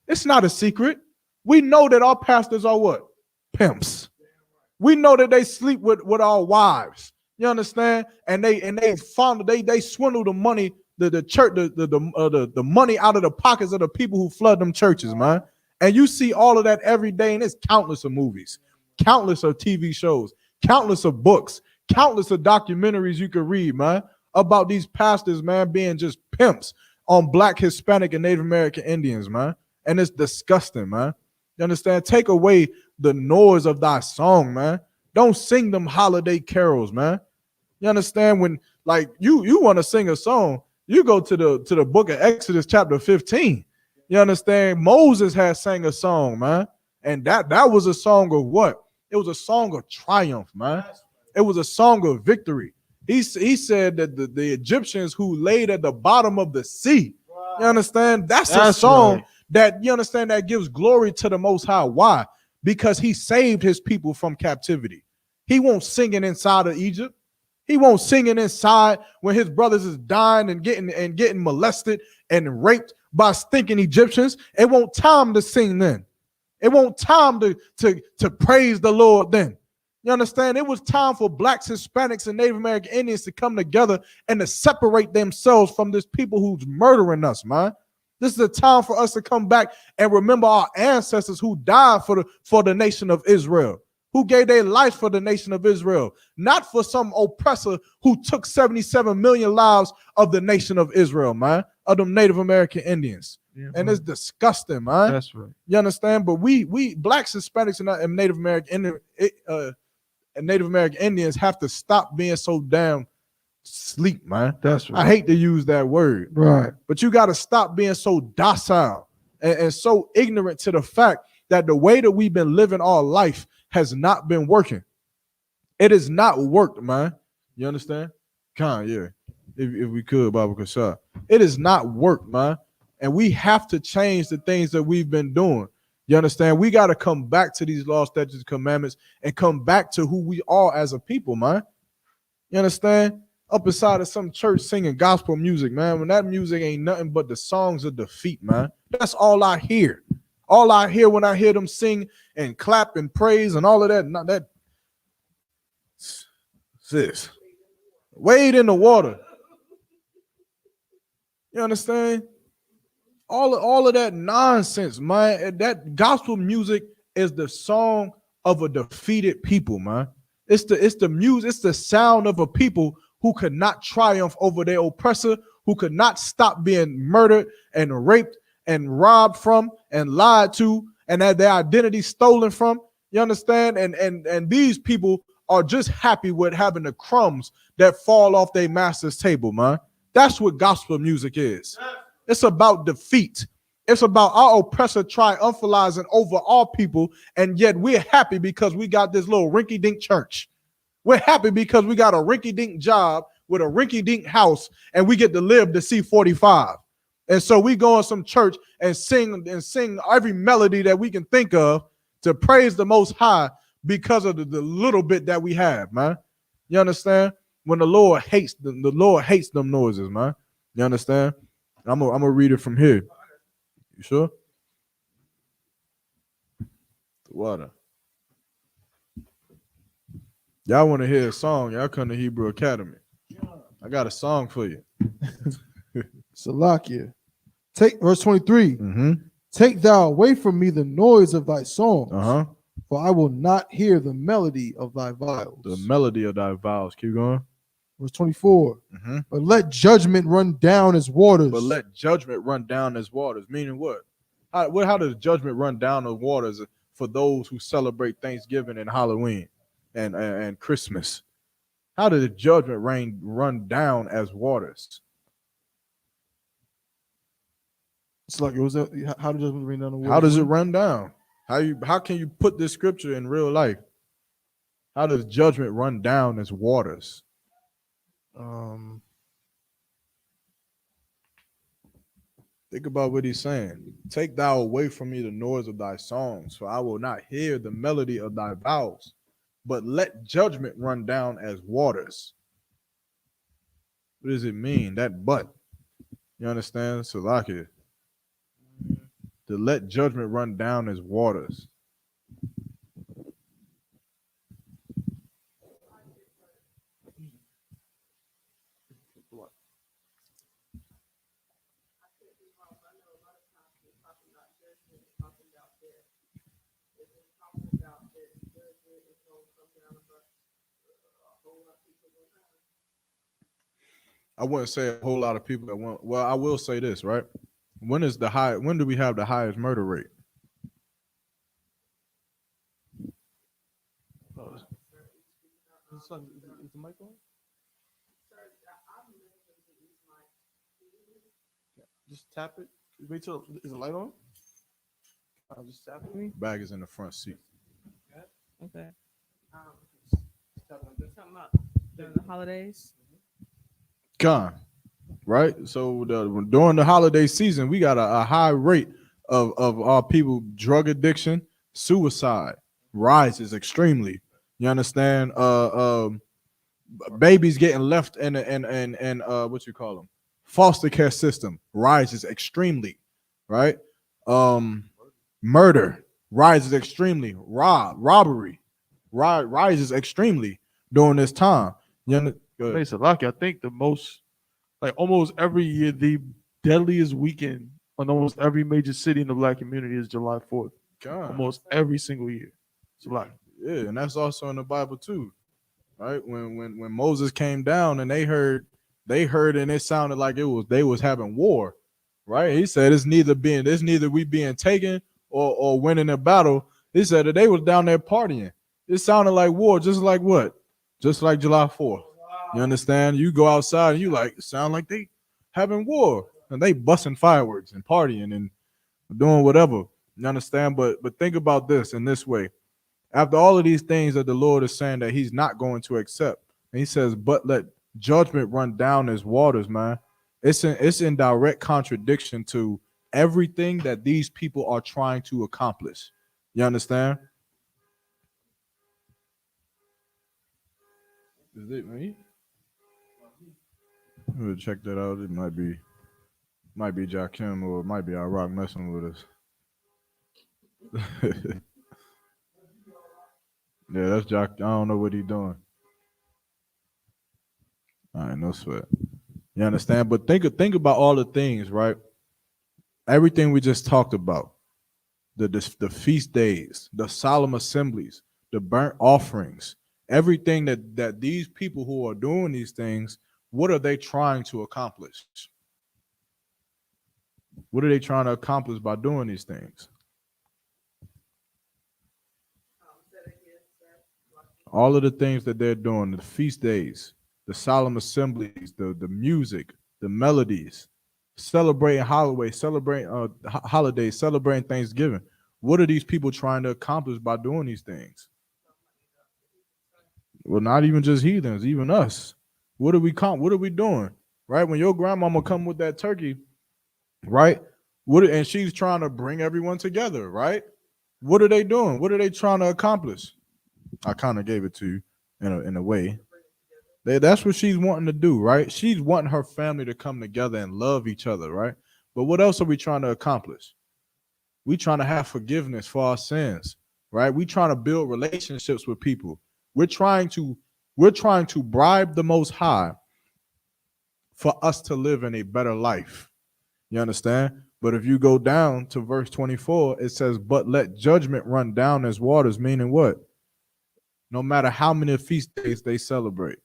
It's not a secret. We know that our pastors are what? Pimps. We know that they sleep with our wives. You understand? And they swindle the money, the church, the money out of the pockets of the people who flood them churches, man. And you see all of that every day, and it's countless of movies, countless of TV shows, countless of books, countless of documentaries you can read, man, about these pastors, man, being just pimps on Black, Hispanic, and Native American Indians, man. And it's disgusting, man. You understand? Take away the noise of thy song, man. Don't sing them holiday carols, man. You understand? When like you want to sing a song, you go to the book of Exodus chapter 15. You understand? Moses had sang a song, man. And that was a song of what? It was a song of triumph, man. It was a song of victory. He said that the Egyptians who laid at the bottom of the sea, you understand? That's a song
right.
that, you understand, that gives glory to the Most High. Why? Because he saved his people from captivity. He won't sing it inside of Egypt. He won't sing it inside when his brothers is dying and getting molested and raped by stinking Egyptians. It won't time to sing then. It won't time to praise the Lord then. You understand? It was time for Blacks, Hispanics, and Native American Indians to come together and to separate themselves from this people who's murdering us, man. This is a time for us to come back and remember our ancestors who died for the nation of Israel, who gave their life for the nation of Israel, not for some oppressor who took 77 million lives of the nation of Israel, man, of them Native American Indians. Yeah, and it's disgusting, man.
That's right.
You understand? But we Blacks, Hispanics, and Native American Indians have to stop being so damn sleep, man.
That's right.
I hate to use that word.
Right.
But you got to stop being so docile and so ignorant to the fact that the way that we've been living our life has not been working. It has not worked, man. You understand? Yeah. If we could, Baba Kashar. It has not worked, man. And we have to change the things that we've been doing. You understand? We got to come back to these laws, statutes, commandments, and come back to who we are as a people, man. You understand? Up inside of some church singing gospel music, man, when that music ain't nothing but the songs of defeat, man. That's all I hear. All I hear when I hear them sing and clap and praise and all of that, not that. Sis, wade in the water. You understand? All of that nonsense, man. That gospel music is the song of a defeated people, man. It's the music, it's the sound of a people who could not triumph over their oppressor, who could not stop being murdered and raped and robbed from and lied to and had their identity stolen from. You understand? And these people are just happy with having the crumbs that fall off their master's table, man. That's what gospel music is. It's about defeat. It's about our oppressor triumphalizing over our people, and yet we're happy because we got this little rinky-dink church. We're happy because we got a rinky-dink job with a rinky-dink house, and we get to live to see 45. And so we go in some church and sing every melody that we can think of to praise the Most High because of the little bit that we have, man. You understand? When the Lord hates them, the Lord hates them noises, man. You understand? I'm gonna read it from here. You sure? The water. Y'all want to hear a song? Y'all come to Hebrew Academy. I got a song for you.
Salakia. Take verse 23.
Mm-hmm.
Take thou away from me the noise of thy songs,
Uh-huh.
for I will not hear the melody of thy viols.
The melody of thy vows. Keep going.
Verse 24.
Mm-hmm.
But let judgment run down as waters.
But let judgment run down as waters. Meaning what? How does judgment run down as waters for those who celebrate Thanksgiving and Halloween and Christmas? How does the judgment run down as waters?
It's like, how does judgment rain down the waters?
How does it run down? How can you put this scripture in real life? How does judgment run down as waters? Think about what he's saying. Take thou away from me the noise of thy songs, for I will not hear the melody of thy vows. But let judgment run down as waters. What does it mean? That but. You understand? Salakia. To let judgment run down as waters. I wouldn't say a whole lot of people that want. Well, I will say this, right? When do we have the highest murder rate?
Is the mic on? Just tap it. Wait till is the light on? I'll just tap it.
Bag is in the front seat.
Okay.
Tap it like this.
Talking about during the holidays.
Gone. Right? So during the holiday season, we got a high rate of our people drug addiction, suicide rises extremely. You understand? Babies getting left in what you call them, foster care system rises extremely, right? Murder rises extremely. Robbery rises extremely during this time.
Lucky, I think the most, like almost every year, the deadliest weekend on almost every major city in the black community is July 4th.
God.
Almost every single year. It's a lot.
Yeah, and that's also in the Bible too, right? When Moses came down and they heard and it sounded like they was having war, right? He said it's neither we being taken or winning a battle. He said that they was down there partying. It sounded like war, just like what? Just like July 4th. You understand? You go outside and you like sound like they having war and they busting fireworks and partying and doing whatever. You understand? But think about this in this way. After all of these things that the Lord is saying that he's not going to accept, and he says, but let judgment run down as waters, man. It's in direct contradiction to everything that these people are trying to accomplish. You understand? Is it me? I'm gonna check that out. It might be Jakim or it might be our rock messing with us. Yeah, that's Jack. I don't know what he's doing. All right, no sweat. You understand? But think about all the things, right? Everything we just talked about, the feast days, the solemn assemblies, the burnt offerings, Everything that these people who are doing these things, what are they trying to accomplish? What are they trying to accomplish by doing these things? All of the things that they're doing, the feast days, the solemn assemblies, the music, the melodies, celebrating holidays, celebrating Thanksgiving. What are these people trying to accomplish by doing these things? Well, not even just heathens, even us. What are we doing? Right? When your grandmama come with that turkey, right? And she's trying to bring everyone together, right? What are they doing? What are they trying to accomplish? I kind of gave it to you in a way. That's what she's wanting to do, right? She's wanting her family to come together and love each other, right? But what else are we trying to accomplish? We trying to have forgiveness for our sins, right? We trying to build relationships with people. We're trying to bribe the Most High for us to live in a better life. You understand? But if you go down to verse 24, it says, "But let judgment run down as waters," meaning what? No matter how many feast days they celebrate,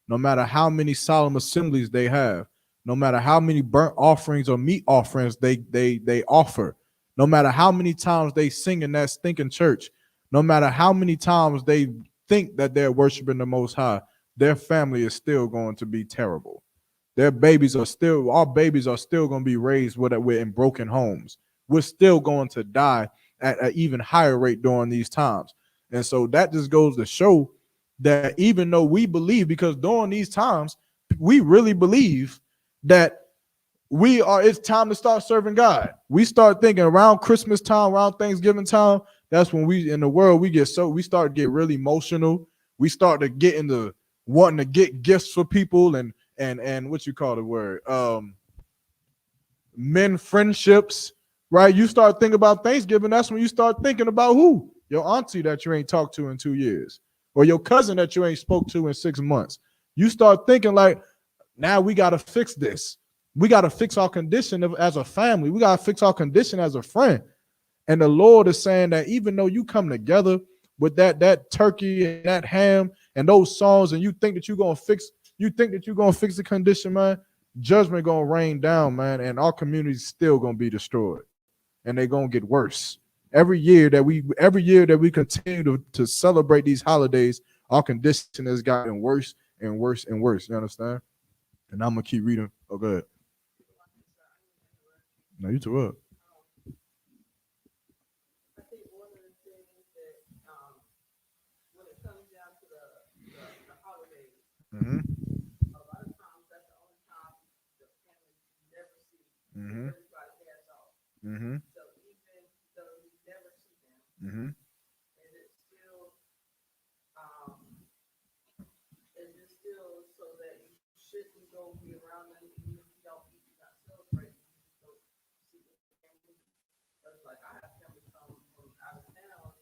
no matter how many solemn assemblies they have, no matter how many burnt offerings or meat offerings they offer, no matter how many times they sing in that stinking church, no matter how many times they think that they're worshiping the Most High, their family is still going to be terrible. Our babies are still going to be raised in broken homes. We're still going to die at an even higher rate during these times. And so that just goes to show that even though we believe, because during these times, we really believe that it's time to start serving God. We start thinking around Christmas time, around Thanksgiving time, that's when we start to get really emotional. We start to get into wanting to get gifts for people and what you call the word, men friendships, right? You start thinking about Thanksgiving, that's when you start thinking about who? Your auntie that you ain't talked to in 2 years, or your cousin that you ain't spoke to in 6 months. You start thinking like, now we got to fix this. We got to fix our condition as a family. We got to fix our condition as a friend. And the Lord is saying that even though you come together with that turkey and that ham and those songs, and you think that you're going to fix the condition, man, judgment going to rain down, man, and our community is still going to be destroyed, and they're going to get worse. Every year that we continue to celebrate these holidays, our condition has gotten worse and worse and worse. You understand? And I'm gonna keep reading. Oh, go ahead. No, you too up.
I think one of the things that when it comes down to the holidays, a lot of times that's the only time the family never see everybody has off. So even though you never see them, and it's still so that you shouldn't go be around them, even if you don't eat, you not celebrate, you go see the family. But like I have family come from out of town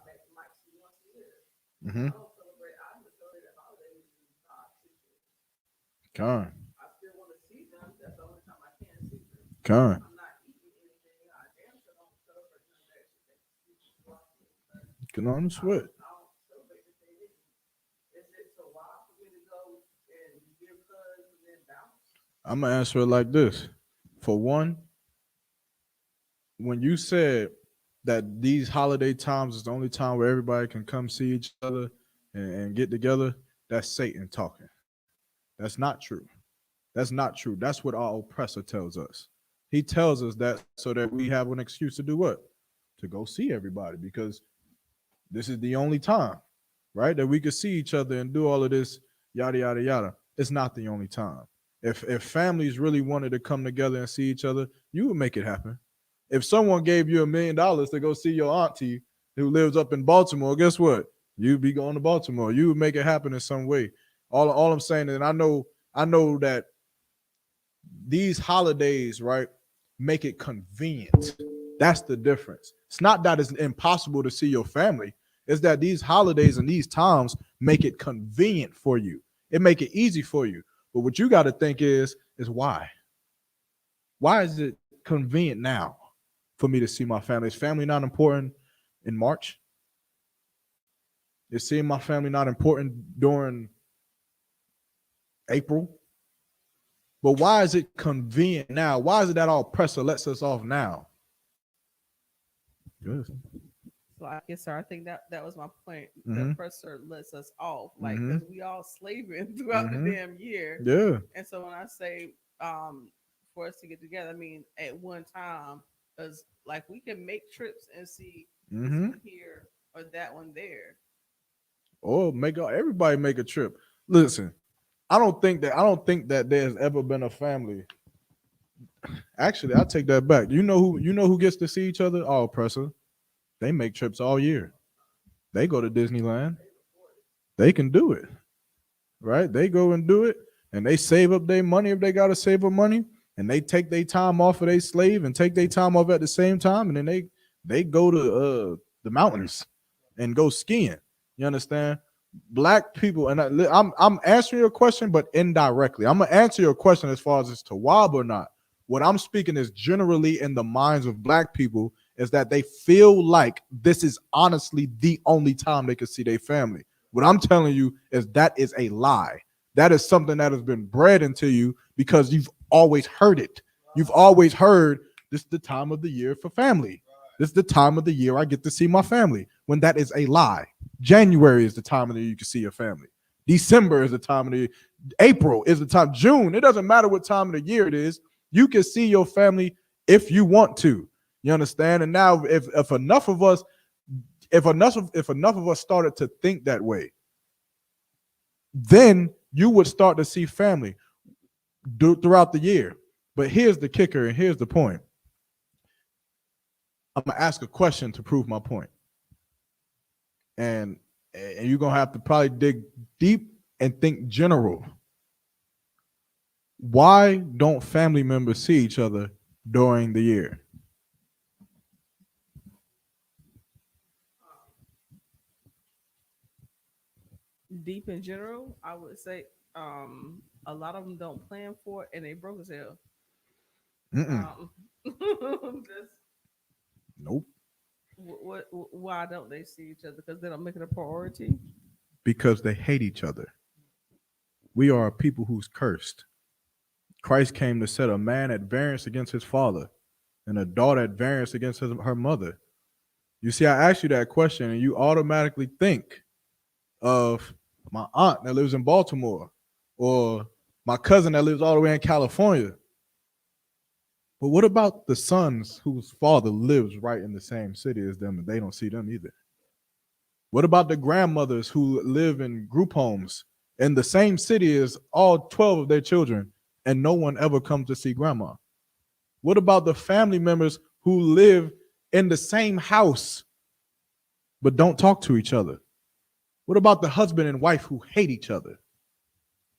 that might see once a year. I don't celebrate. I just celebrate the holidays in 5, 6 years. I still want to see them. That's the only time I can see them. I'm not eating anything. I damn sure don't celebrate none of that shit.
Get on the sweat.
I don't celebrate the day. Is it so wild for me to go and give hugs and then bounce?
I'm gonna answer it like this. For one, when you said that these holiday times is the only time where everybody can come see each other and get together, that's Satan talking. That's not true. That's not true. That's what our oppressor tells us. He tells us that so that we have an excuse to do what? To go see everybody, because this is the only time, right, that we could see each other and do all of this, yada, yada, yada. It's not the only time. If families really wanted to come together and see each other, you would make it happen. If someone gave you $1 million to go see your auntie who lives up in Baltimore, guess what? You'd be going to Baltimore. You would make it happen in some way. All I'm saying is, and I know that these holidays, right, make it convenient. That's the difference. It's not that it's impossible to see your family. It's that these holidays and these times make it convenient for you. It make it easy for you. But what you got to think is why? Why is it convenient now for me to see my family? Is family not important in March? Is seeing my family not important during April? But why is it convenient now? Why is it that our oppressor lets us off now? Good.
Like, yes, sir. I think that was my point. The
Mhm.
oppressor lets us off, like,
Mhm.
because we all slaving throughout
Mhm.
the damn year.
Yeah.
And so when I say for us to get together, I mean at one time, because like we can make trips and see this
Mhm.
one here or that one there.
Or everybody make a trip. Listen, I don't think that there's ever been a family. Actually, I take that back. You know who gets to see each other? Our oppressor. They make trips all year. They go to Disneyland. They can do it. Right? They go and do it, and they save up their money if they gotta save up money, and they take their time off of their slave and take their time off at the same time, and then they go to the mountains and go skiing. You understand? Black people, and I'm answering your question, but indirectly. I'm gonna answer your question as far as it's to Wob or not. What I'm speaking is generally in the minds of black people is that they feel like this is honestly the only time they can see their family. What I'm telling you is that is a lie. That is something that has been bred into you because you've always heard it. You've always heard this is the time of the year for family. This is the time of the year I get to see my family. When that is a lie. January is the time of the year you can see your family. December is the time of the year. April is the time. June. It doesn't matter what time of the year it is. You can see your family if you want to. You understand? And now, if enough of us started to think that way, then you would start to see family throughout the year. But here's the kicker, and here's the point. I'm gonna ask a question to prove my point, and you're gonna have to probably dig deep and think general. Why don't family members see each other during the year?
Deep in general, I would say a lot of them don't plan for it and they broke as hell. That's
Nope.
why don't they see each other? Because they don't make it a priority.
Because they hate each other. We are a people who's cursed. Christ came to set a man at variance against his father and a daughter at variance against her mother. You see, I asked you that question and you automatically think of my aunt that lives in Baltimore or my cousin that lives all the way in California. But what about the sons whose father lives right in the same city as them and they don't see them either? What about the grandmothers who live in group homes in the same city as all 12 of their children and no one ever comes to see grandma? What about the family members who live in the same house but don't talk to each other? What about the husband and wife who hate each other?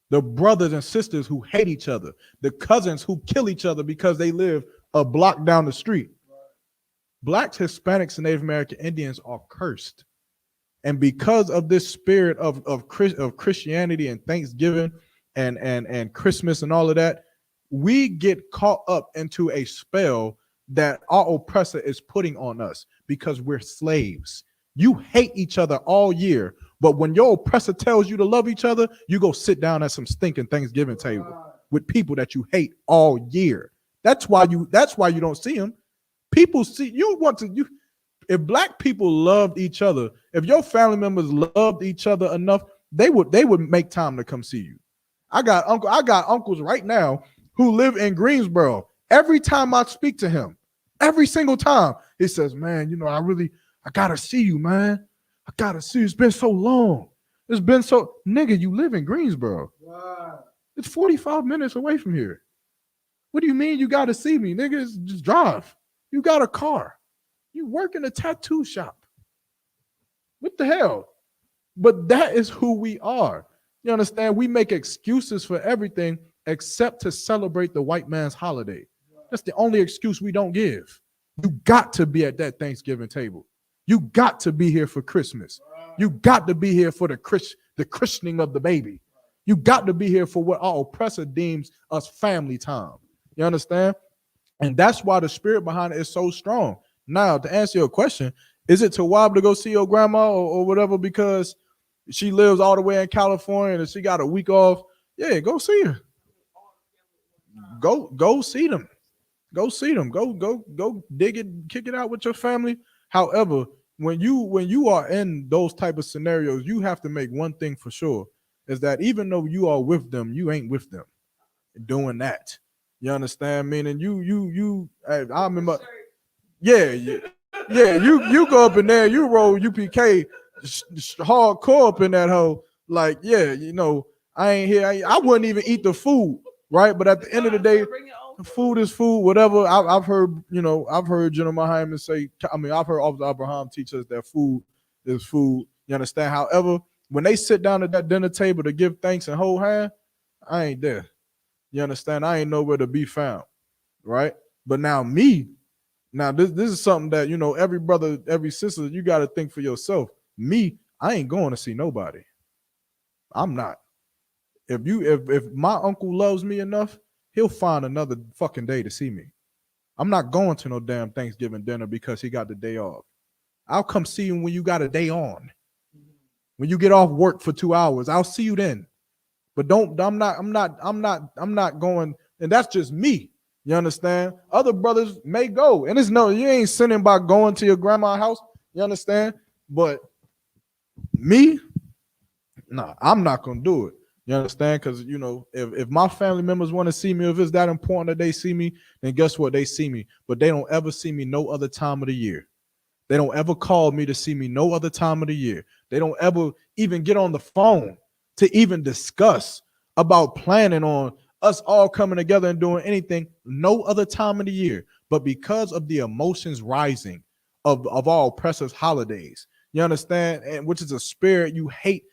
The brothers and sisters who hate each other? The cousins who kill each other because they live a block down the street? Blacks, Hispanics, and Native American Indians are cursed. And because of this spirit of Christianity and Thanksgiving and Christmas and all of that, we get caught up into a spell that our oppressor is putting on us because we're slaves. You hate each other all year, but when your oppressor tells you to love each other, you go sit down at some stinking Thanksgiving table with people that you hate all year. That's why you don't see them. People see you want to you. If black people loved each other, if your family members loved each other enough, they would make time to come see you. I got uncles right now who live in Greensboro. Every time I speak to him, every single time, he says, "Man, I gotta see you, man. I gotta see you. It's been so long. It's been so nigga. You live in Greensboro. Wow. It's 45 minutes away from here. What do you mean you gotta see me, nigga? Just drive. You got a car. You work in a tattoo shop. What the hell?" But that is who we are. You understand? We make excuses for everything except to celebrate the white man's holiday. That's the only excuse we don't give. You got to be at that Thanksgiving table. You got to be here for Christmas. You got to be here for the christening of the baby. You got to be here for what our oppressor deems us family time. You understand? And that's why the spirit behind it is so strong. Now, to answer your question, Is it to Wob to go see your grandma or whatever because she lives all the way in California and she got a week off? Yeah, go see her. Go see them. Go see them. Go dig it, kick it out with your family. However, when you are in those type of scenarios, you have to make one thing for sure is that even though you are with them, you ain't with them doing that. You understand? Meaning you. I remember. Yeah. You go up in there, you roll UPK hardcore up in that hole. Like, yeah, I ain't here. I wouldn't even eat the food, right? But at the end of the day, food is food. Whatever. I've heard, I've heard General Hyman say. I've heard Officer Abraham teach us that food is food. You understand? However, when they sit down at that dinner table to give thanks and hold hand, I ain't there. You understand? I ain't nowhere to be found, right? But now this is something that every brother, every sister, you got to think for yourself. Me, I ain't going to see nobody. I'm not. If my uncle loves me enough, he'll find another fucking day to see me. I'm not going to no damn Thanksgiving dinner because he got the day off. I'll come see you when you got a day on. When you get off work for 2 hours, I'll see you then. But I'm not going, and that's just me. You understand? Other brothers may go, and you ain't sinning by going to your grandma's house. You understand? But me, nah, I'm not gonna do it. You understand? Because if my family members want to see me, if it's that important that they see me, then guess what? They see me, but they don't ever see me no other time of the year. They don't ever call me to see me no other time of the year. They don't ever even get on the phone to even discuss about planning on us all coming together and doing anything no other time of the year. But because of the emotions rising of all precious holidays, you understand, and which is a spirit you hate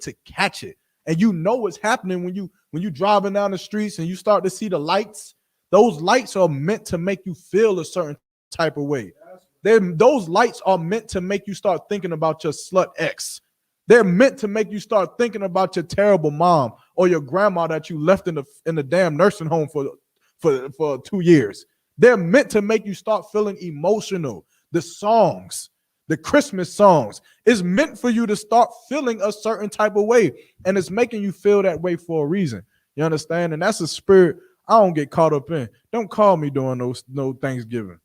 to catch it. And what's happening when you driving down the streets and you start to see the lights. Those lights are meant to make you feel a certain type of way. Those lights are meant to make you start thinking about your slut ex. They're meant to make you start thinking about your terrible mom or your grandma that you left in the damn nursing home for 2 years. They're meant to make you start feeling emotional. The songs, the Christmas songs, is meant for you to start feeling a certain type of way, and it's making you feel that way for a reason. You understand? And that's a spirit I don't get caught up in. Don't call me during no Thanksgiving.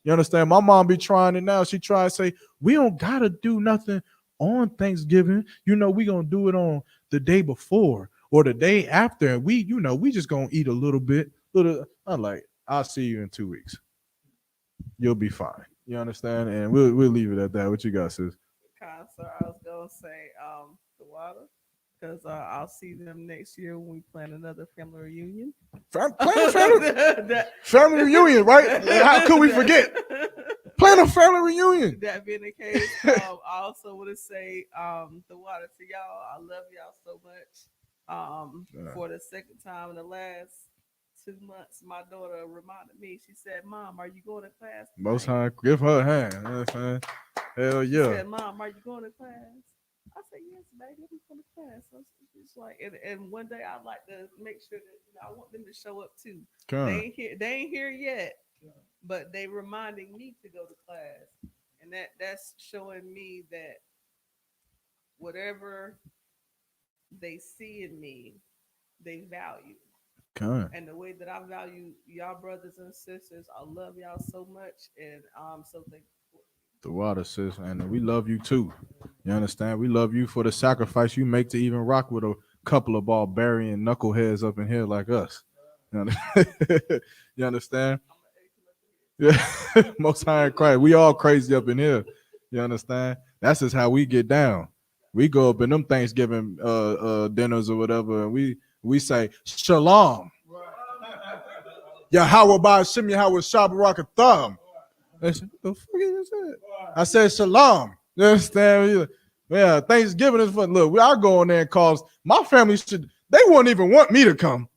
You understand? My mom be trying it now. She try to say, we don't gotta do nothing on Thanksgiving. We gonna do it on the day before or the day after. And we just gonna eat a little bit. I'm like, I'll see you in 2 weeks. You'll be fine. You understand? And we'll leave it at that. What you got, sis?
So I was gonna say the water, because I'll see them next year when we plan another family reunion.
Family reunion, right? How could we forget? Plan a family reunion.
That being the case, I also want to say the water to y'all. I love y'all so much. For the second time in the last 2 months, my daughter reminded me. She said, "Mom, are you going to class tonight?"
Most high, give her a hand. You know what I'm saying? Hell yeah.
She said, "Mom, are you going to class?" I said, "Yes, baby, I'm going to class." So it's like, and one day I'd like to make sure that I want them to show up too. They ain't here yet, but they reminding me to go to class, and that's showing me that whatever they see in me, they value. And the way that I value y'all brothers and sisters, I love y'all so much, and I'm so thankful.
The water, sis, and we love you too. You understand? We love you for the sacrifice you make to even rock with a couple of barbarian knuckleheads up in here like us. You understand? Yeah, most high in Christ. We all crazy up in here. You understand? That's just how we get down. We go up in them Thanksgiving dinners or whatever, and we say shalom. Yahweh Ba'Shem Yahweh Shabbarak Thumb. The fuck is that? I said shalom. You understand? Yeah, Thanksgiving is fun. Look, I go in there and cause my family they wouldn't even want me to come.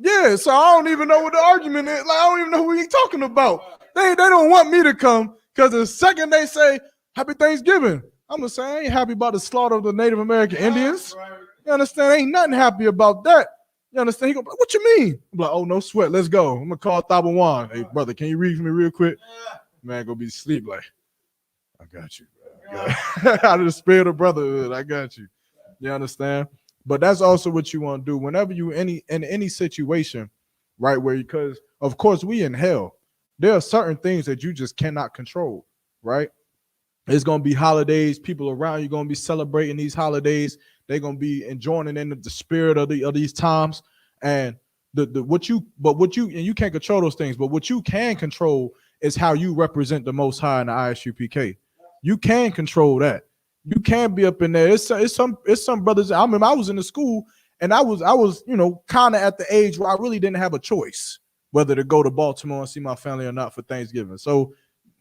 Yeah, so I don't even know what the argument is. Like, I don't even know what he's talking about. They don't want me to come because the second they say Happy Thanksgiving, I'm gonna say I ain't happy about the slaughter of the Native American Indians. You understand? Ain't nothing happy about that. You understand? He go, what you mean? I'm like, oh, no sweat. Let's go. I'm gonna call Thabawan. Hey, brother, can you read for me real quick? Man, go be asleep. Like, I got you. Out of the spirit of brotherhood, I got you. You understand? But that's also what you want to do whenever you in any situation, right? Where because of course we in hell, there are certain things that you just cannot control, right? It's gonna be holidays. People around you gonna be celebrating these holidays. They're gonna be enjoying in the spirit of these times. And what you and you can't control those things. But what you can control is how you represent the Most High in the ISUPK. You can control that. You can be up in there. It's some brothers. I remember I was in the school and I was kind of at the age where I really didn't have a choice whether to go to Baltimore and see my family or not for Thanksgiving. So,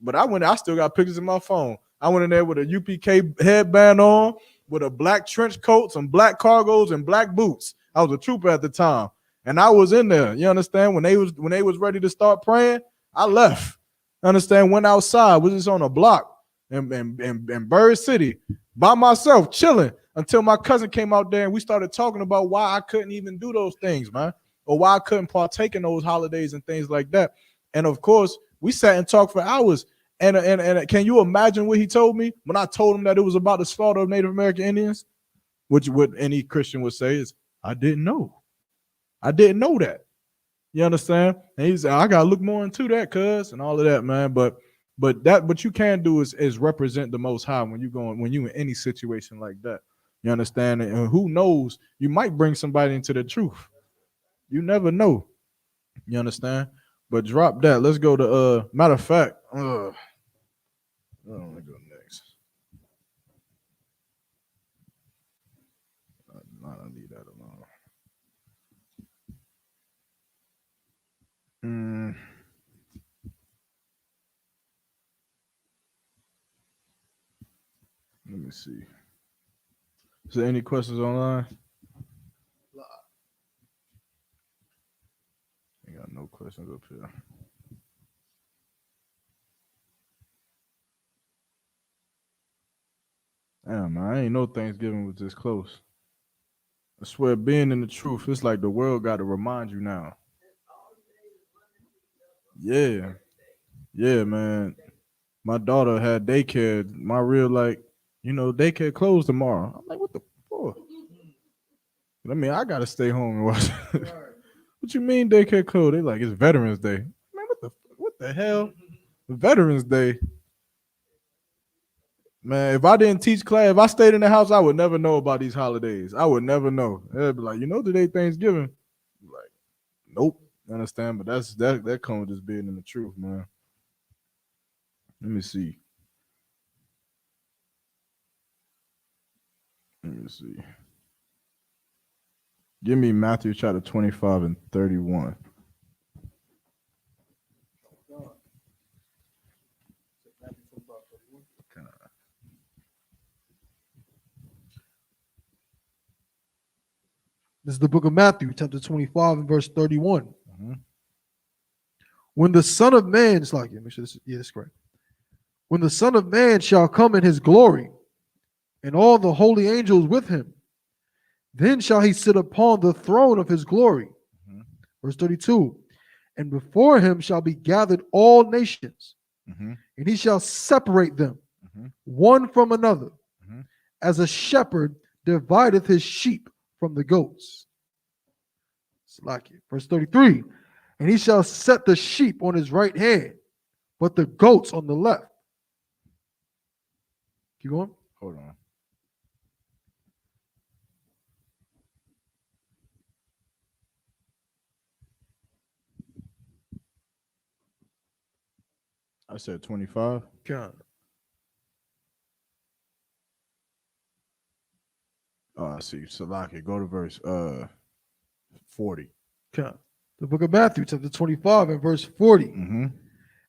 but I still got pictures in my phone. I went in there with a UPK headband on, with a black trench coat, some black cargos, and black boots. I was a trooper at the time, and I was in there. You understand? When they was ready to start praying, I left. Understand? Went outside. Was just on a block in Bird City by myself, chilling until my cousin came out there and we started talking about why I couldn't even do those things, man, or why I couldn't partake in those holidays and things like that. And of course, we sat and talked for hours. And can you imagine what he told me when I told him that it was about the slaughter of Native American Indians? Which what any Christian would say is, I didn't know that. You understand? And he said, I gotta look more into that, cuz, and all of that, man. But what you can do is represent the Most High when you in any situation like that. You understand? And who knows? You might bring somebody into the truth. You never know. You understand? But drop that. Let's go to matter of fact. I don't want to go next. I'll leave that alone. Let me see. Is there any questions online? I got no questions up here. Damn, man, I ain't know Thanksgiving was this close. I swear, being in the truth, it's like the world got to remind you now. Yeah, man. My daughter had daycare. My real daycare closed tomorrow. I'm like, what the fuck? I mean, I gotta stay home and watch. What you mean daycare closed? They like it's Veterans Day. Man, what the hell? Veterans Day. Man, if I didn't teach class, if I stayed in the house, I would never know about these holidays. I would never know. They'd be like, today Thanksgiving. Like, nope. Understand? But that comes with just being in the truth, man. Let me see. Give me Matthew chapter 25 and 31.
This is the book of Matthew, chapter 25 and verse 31.
Mm-hmm.
When the Son of Man, it's like, make sure this is correct. When the Son of Man shall come in his glory, and all the holy angels with him, then shall he sit upon the throne of his glory.
Mm-hmm.
Verse 32. And before him shall be gathered all nations,
mm-hmm.
and he shall separate them,
mm-hmm.
one from another,
mm-hmm.
as a shepherd divideth his sheep from the goats. It's like it. Verse 33. And he shall set the sheep on his right hand, but the goats on the left. Keep going.
Hold on. I said 25.
God.
Oh, I see. Salaki, go to verse 40.
God. The book of Matthew, chapter 25 and verse 40.
Mm-hmm.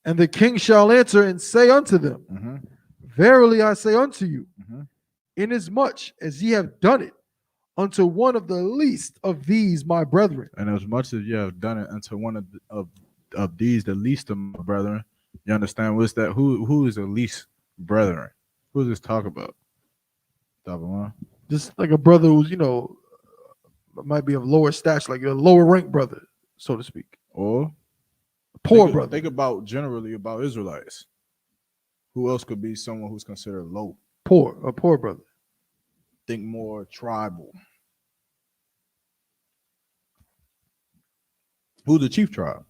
And the king shall answer and say unto them,
Mm-hmm.
Verily I say unto you,
Mm-hmm.
inasmuch as ye have done it unto one of the least of these my brethren.
And as much as you have done it unto one of these, the least of my brethren, you understand what's that? Who is the least brethren? Who does this talk about? Davon?
Just like a brother who's, might be of lower stature, like a lower rank brother, so to speak.
Or
Poor brother.
Think about generally about Israelites. Who else could be someone who's considered low?
A poor brother.
Think more tribal. Who's the chief tribe?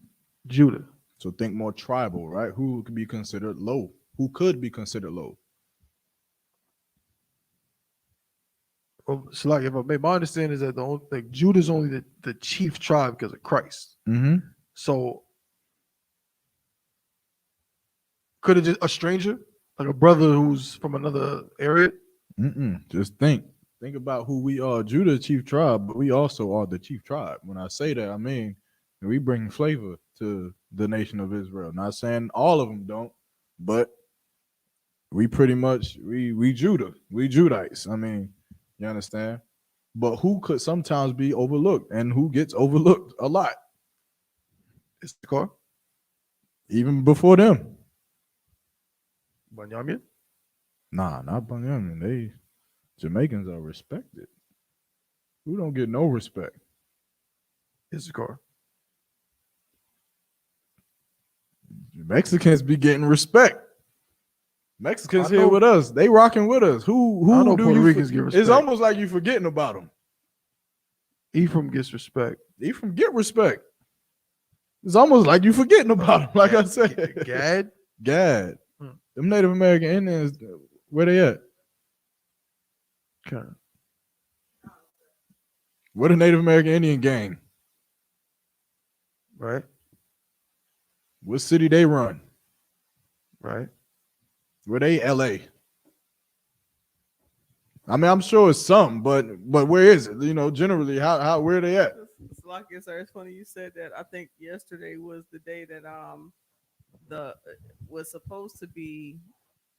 Judah.
So think more tribal, right? Who could be considered low? Who could be considered low?
Well, so like, if I made my understanding is that Judah's only the chief tribe because of Christ.
Mm-hmm.
So could it just a stranger, like a brother who's from another area?
Just think about who we are. Judah, chief tribe, but we also are the chief tribe. When I say that, I mean we bring flavor to the nation of Israel. Not saying all of them don't, but we pretty much we Judah, we Judites. I mean, you understand? But who could sometimes be overlooked, and who gets overlooked a lot?
Issachar,
Even before them.
Benjamin.
Nah, not Bunyamin. They Jamaicans are respected. Who don't get no respect?
Issachar.
Mexicans be getting respect. Mexicans
I
here
know-
with us. They rocking with us. Who
I know
do
Puerto
you
Ricans get
It's
respect.
almost like you forgetting about them.
Ephraim gets respect.
Ephraim get respect. It's almost like you forgetting about them. Like I said,
Gad.
Gad.
Hmm.
Them Native American Indians, where they at?
Okay.
Where the Native American Indian gang?
Right.
What city they run?
Right.
Where they LA? I mean, I'm sure it's some, but where is it? You know, generally, how where they at?
It's like it's funny you said that. I think yesterday was the day that the was supposed to be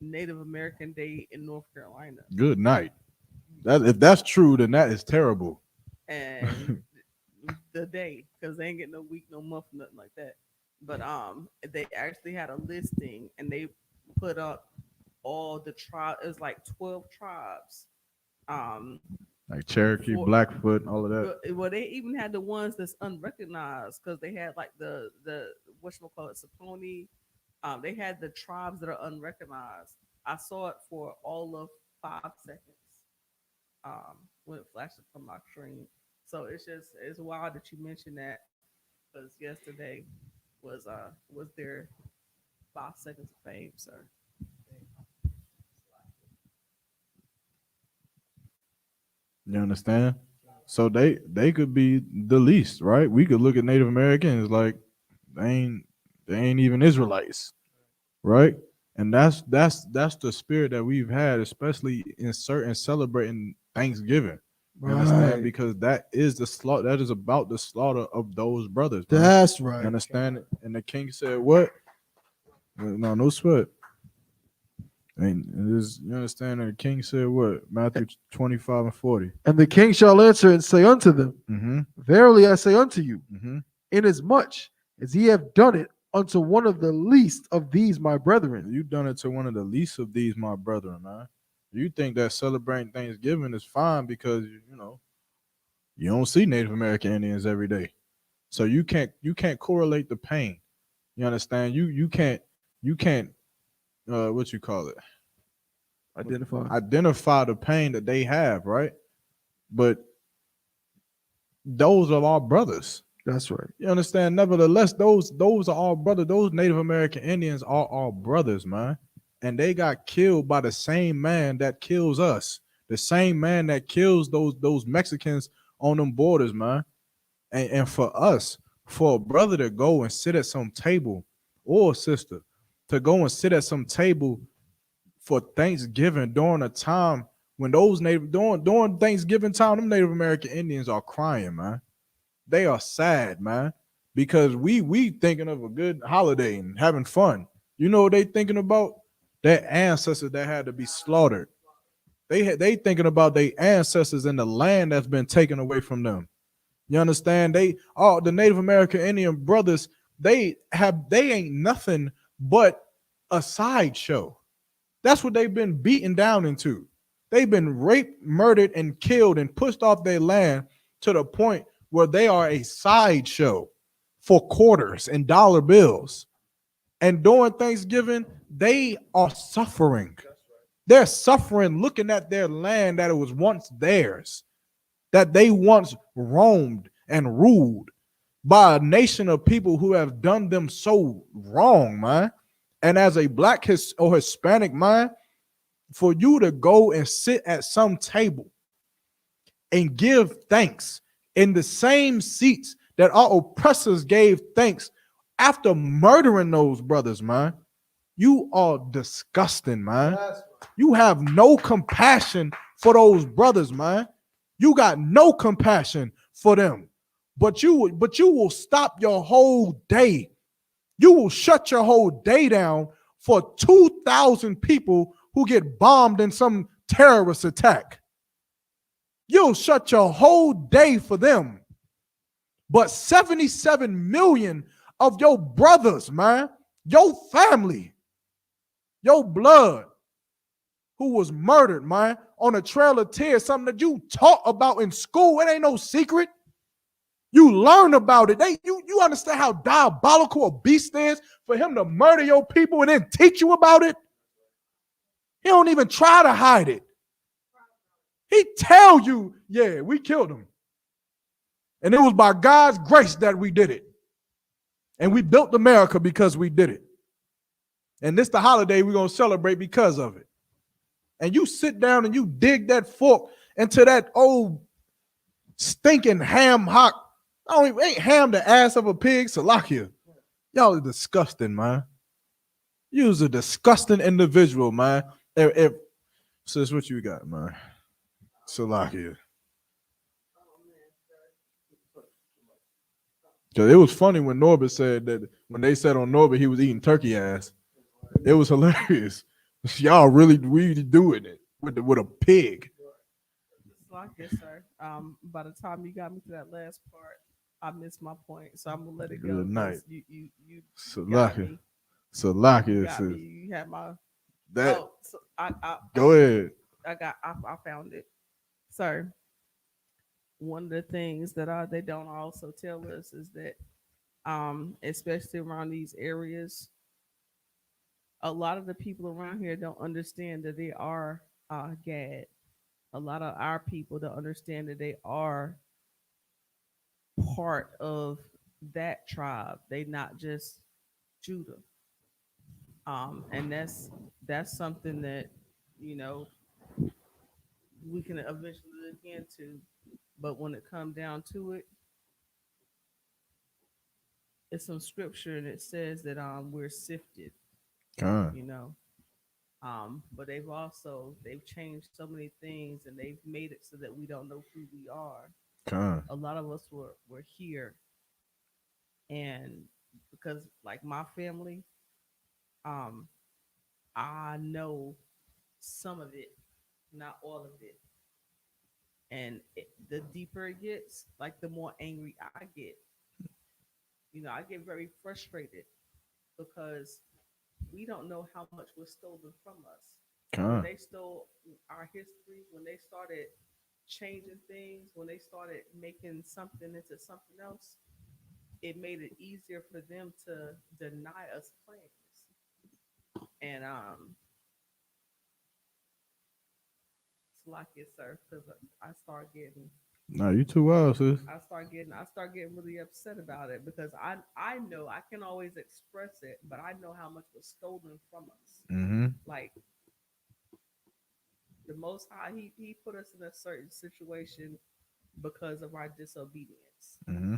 Native American Day in North Carolina,
Good night. That if that's true, then that is terrible.
and the day because they ain't getting no week, no month, nothing like that. But they actually had a listing and they put up all the tribes. It was like 12 tribes.
Like Cherokee, Blackfoot, all of that.
Well, they even had the ones that's unrecognized because they had like the whatchamacallit, Saponi. They had the tribes that are unrecognized. I saw it for all of 5 seconds when it flashed from my screen. So it's wild that you mentioned that because yesterday was their 5 seconds of fame, sir.
You understand? So they could be the least, right? We could look at Native Americans like they ain't even Israelites, right? And that's the spirit that we've had, especially in certain celebrating Thanksgiving. You understand? Because that is the slaughter. That is about the slaughter of those brothers. Man.
That's right.
You understand? And the king said, "What? No sweat." And you understand? And the king said, "What?" Matthew 25:40.
And the king shall answer and say unto them,
Mm-hmm.
Verily I say unto you,
Mm-hmm.
inasmuch as ye have done it unto one of the least of these my brethren.
You done it to one of the least of these, my brethren, man. You think that celebrating Thanksgiving is fine because you don't see Native American Indians every day, so you can't correlate the pain. You understand? You can't what you call it? Identify the pain that they have, right? But those are our brothers.
That's right.
You understand? Nevertheless, those are our brothers. Those Native American Indians are our brothers, man. And they got killed by the same man that kills us, the same man that kills those Mexicans on them borders, man. And for us, for a brother to go and sit at some table, or a sister to go and sit at some table for Thanksgiving during a time when those during Thanksgiving time, them Native American Indians are crying, man. They are sad, man, because we thinking of a good holiday and having fun. You know what they thinking about? Their ancestors that had to be slaughtered. They thinking about their ancestors in the land that's been taken away from them. You understand? The Native American Indian brothers, they ain't nothing but a sideshow. That's what they've been beaten down into. They've been raped, murdered, and killed and pushed off their land to the point where they are a sideshow for quarters and dollar bills. And during Thanksgiving, they are suffering. They're suffering looking at their land that it was once theirs, that they once roamed and ruled by a nation of people who have done them so wrong, man. And as a black or Hispanic man, for you to go and sit at some table and give thanks in the same seats that our oppressors gave thanks after murdering those brothers, man, you are disgusting, man. You have no compassion for those brothers, man. You got no compassion for them. But you will stop your whole day. You will shut your whole day down for 2,000 people who get bombed in some terrorist attack. You'll shut your whole day for them. But 77 million of your brothers, man, your family, your blood, who was murdered, man, on a Trail of Tears, something that you taught about in school. It ain't no secret. You learn about it. You understand how diabolical a beast is for him to murder your people and then teach you about it? He don't even try to hide it. He tell you, yeah, we killed him. And it was by God's grace that we did it. And we built America because we did it. And this the holiday we're going to celebrate because of it. And you sit down and you dig that fork into that old stinking ham hock. Ain't ham the ass of a pig, Salakia. Y'all are disgusting, man. You's a disgusting individual, man. If sis, what you got, man? Salakia. Because it was funny when Norbert said that when they said on Norbert he was eating turkey ass. It was hilarious. Y'all really doing it with a pig.
Like this, sir. By the time you got me to that last part, I missed my point, so I'm gonna let it go.
Good night.
You
Salakia.
You had my
that.
Oh, so I
go ahead.
I found it, sir. One of the things that they don't also tell us is that, especially around these areas, a lot of the people around here don't understand that they are Gad. A lot of our people don't understand that they are part of that tribe. They not just Judah. And that's something that, we can eventually look into. But when it comes down to it, it's some scripture and it says that we're sifted. But they've changed so many things and they've made it so that we don't know who we are. A lot of us were here, and because like my family, I know some of it, not all of it. And the deeper it gets, like the more angry I get. I get very frustrated because we don't know how much was stolen from us. When they stole our history, when they started changing things, when they started making something into something else, it made it easier for them to deny us claims. And it's like it, sir, because I start getting.
No, you too wild, sis.
I start getting really upset about it because I know I can always express it, but I know how much was stolen from us.
Mm-hmm.
Like the Most High, he put us in a certain situation because of our disobedience.
Mm-hmm.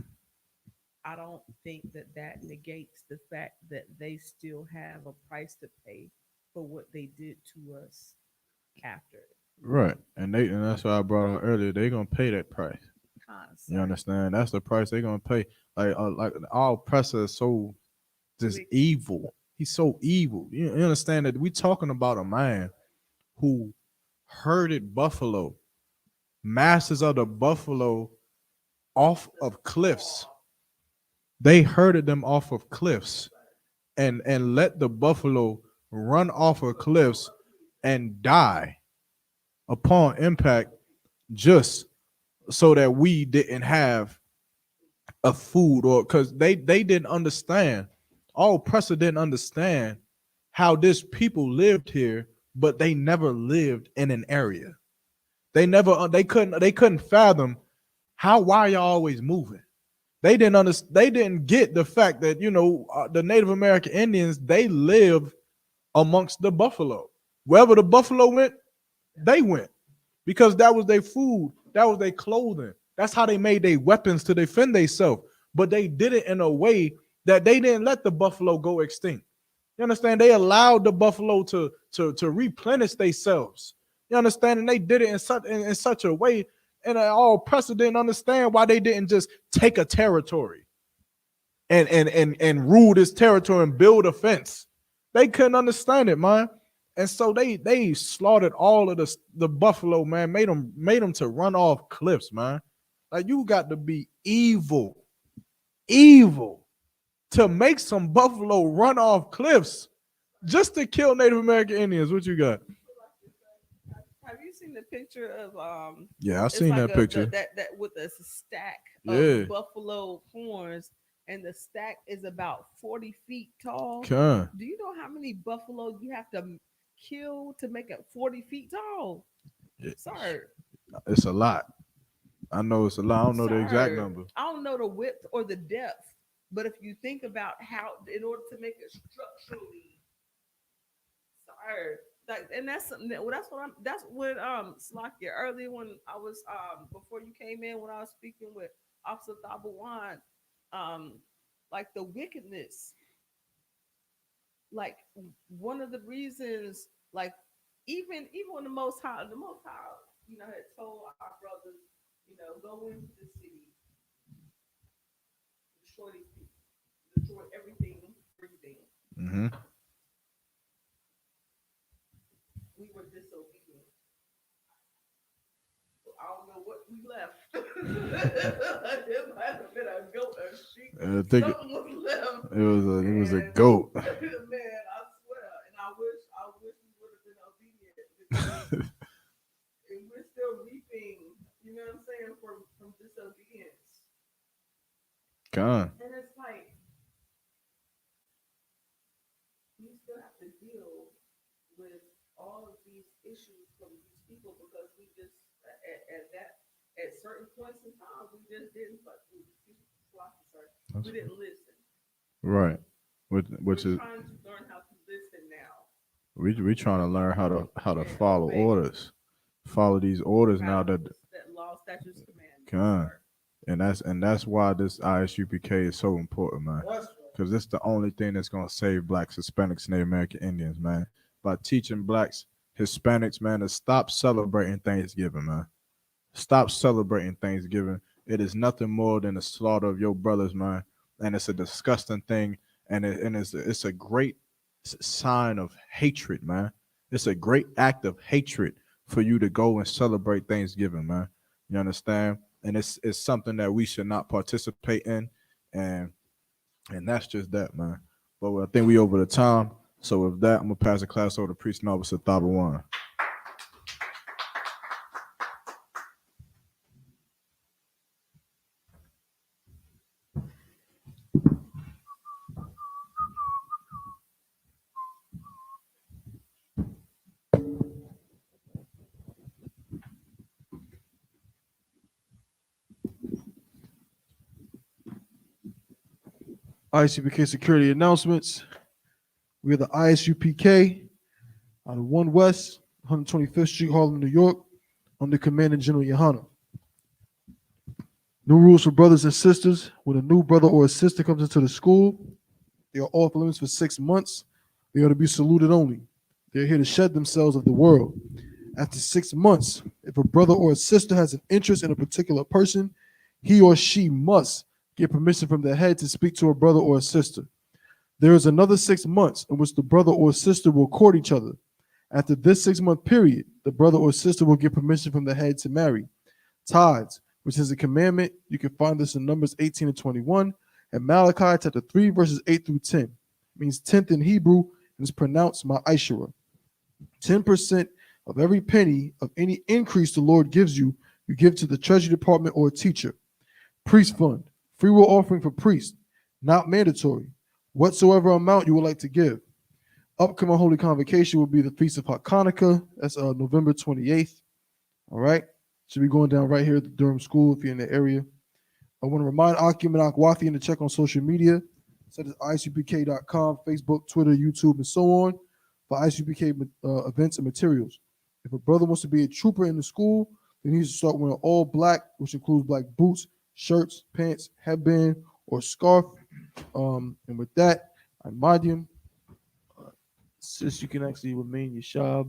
I don't think that negates the fact that they still have a price to pay for what they did to us after.
Right, and that's why I brought up earlier. They're gonna pay that price. You understand? That's the price they're gonna pay. Like our oppressor is so just evil. He's so evil. You understand that we talking about a man who herded buffalo, masses of the buffalo, off of cliffs. They herded them off of cliffs, and let the buffalo run off of cliffs and die upon impact, just so that we didn't have a food, or because they didn't understand all oppressor didn't understand how this people lived here, but they never lived in an area. They couldn't fathom why y'all always moving. They didn't get the fact that, the Native American Indians, they lived amongst the buffalo. Wherever the buffalo went, they went, because that was their food, that was their clothing. That's how they made their weapons to defend themselves. But they did it in a way that they didn't let the buffalo go extinct. You understand? They allowed the buffalo to replenish themselves. You understand? And they did it in such a way, and all oppressors didn't understand why they didn't just take a territory and rule this territory and build a fence. They couldn't understand it, man. And so they slaughtered all of the buffalo, man, made them to run off cliffs, man. Like, you got to be evil to make some buffalo run off cliffs just to kill Native American Indians. What you got?
Have you seen the picture of
Yeah, I've seen that picture.
That with a stack
Yeah.
of buffalo horns, and the stack is about 40 feet tall.
Okay.
Do you know how many buffalo you have to kill to make it 40 feet tall? Sir,
It's a lot. I know it's a lot. I don't know the exact number.
I don't know the width or the depth, but if you think about how, in order to make it structurally, and that's what Slakia, earlier when I was before you came in, when I was speaking with Officer Thabawan, like the wickedness, like one of the reasons, like even when the Most High, had told our brothers, go into the city, destroy these people, destroy everything, breathing.
Mm-hmm.
We were disobedient. I don't know what we left. It might have been a goat, a sheep.
I think
something was left.
it was a goat.
Man, I swear, and I wish we would have been obedient, because and we're still reaping. You know what I'm saying, from disobedience.
God.
And it's like you still have to deal with all of these issues from these people, because we just at certain points in time we just didn't we didn't listen.
Right. Which
We're
is
trying to learn how to listen now.
we trying to learn how to follow orders. Follow these orders now that
law, statutes, commandments.
God. And that's why this ISUPK is so important, man. Because it's the only thing that's gonna save blacks, Hispanics, Native American Indians, man. By teaching blacks, Hispanics, man, to stop celebrating Thanksgiving, man. Stop celebrating Thanksgiving. It is nothing more than the slaughter of your brothers, man. And it's a disgusting thing. And it's a great sign of hatred, man. It's a great act of hatred for you to go and celebrate Thanksgiving, man. You understand? And it's something that we should not participate in. And that's just that, man. But I think we over the time. So with that, I'm going to pass the class over to Priest and Officer Thabawan.
ISUPK security announcements. We are the ISUPK out of 1 West, 125th Street, Harlem, New York, under Commandant General Yohana. New rules for brothers and sisters. When a new brother or a sister comes into the school, they are off limits for 6 months. They are to be saluted only. They are here to shed themselves of the world. After 6 months, if a brother or a sister has an interest in a particular person, he or she must get permission from the head to speak to a brother or a sister. There is another 6 months in which the brother or sister will court each other. After this 6-month period, the brother or sister will get permission from the head to marry. Tithes, which is a commandment, you can find this in Numbers 18 and 21, and Malachi chapter 3, verses 8 through 10. It means 10th in Hebrew, and is pronounced Ma'ashera. 10% of every penny of any increase the Lord gives you, you give to the treasury department or a teacher. Priest fund, free will offering for priests, not mandatory. whatsoever amount you would like to give. Upcoming Holy Convocation will be the Feast of Hanukkah. That's November 28th. All right. Should be going down right here at the Durham School if you're in the area. I want to remind Akim and Akwathian to check on social media, such as isupk.com, Facebook, Twitter, YouTube, and so on, for ISUPK events and materials. If a brother wants to be a trooper in the school, then he needs to start wearing all black, which includes black boots, shirts, pants, headband, or scarf. And with that, I'm Madium. Sis, you can actually remain your shab.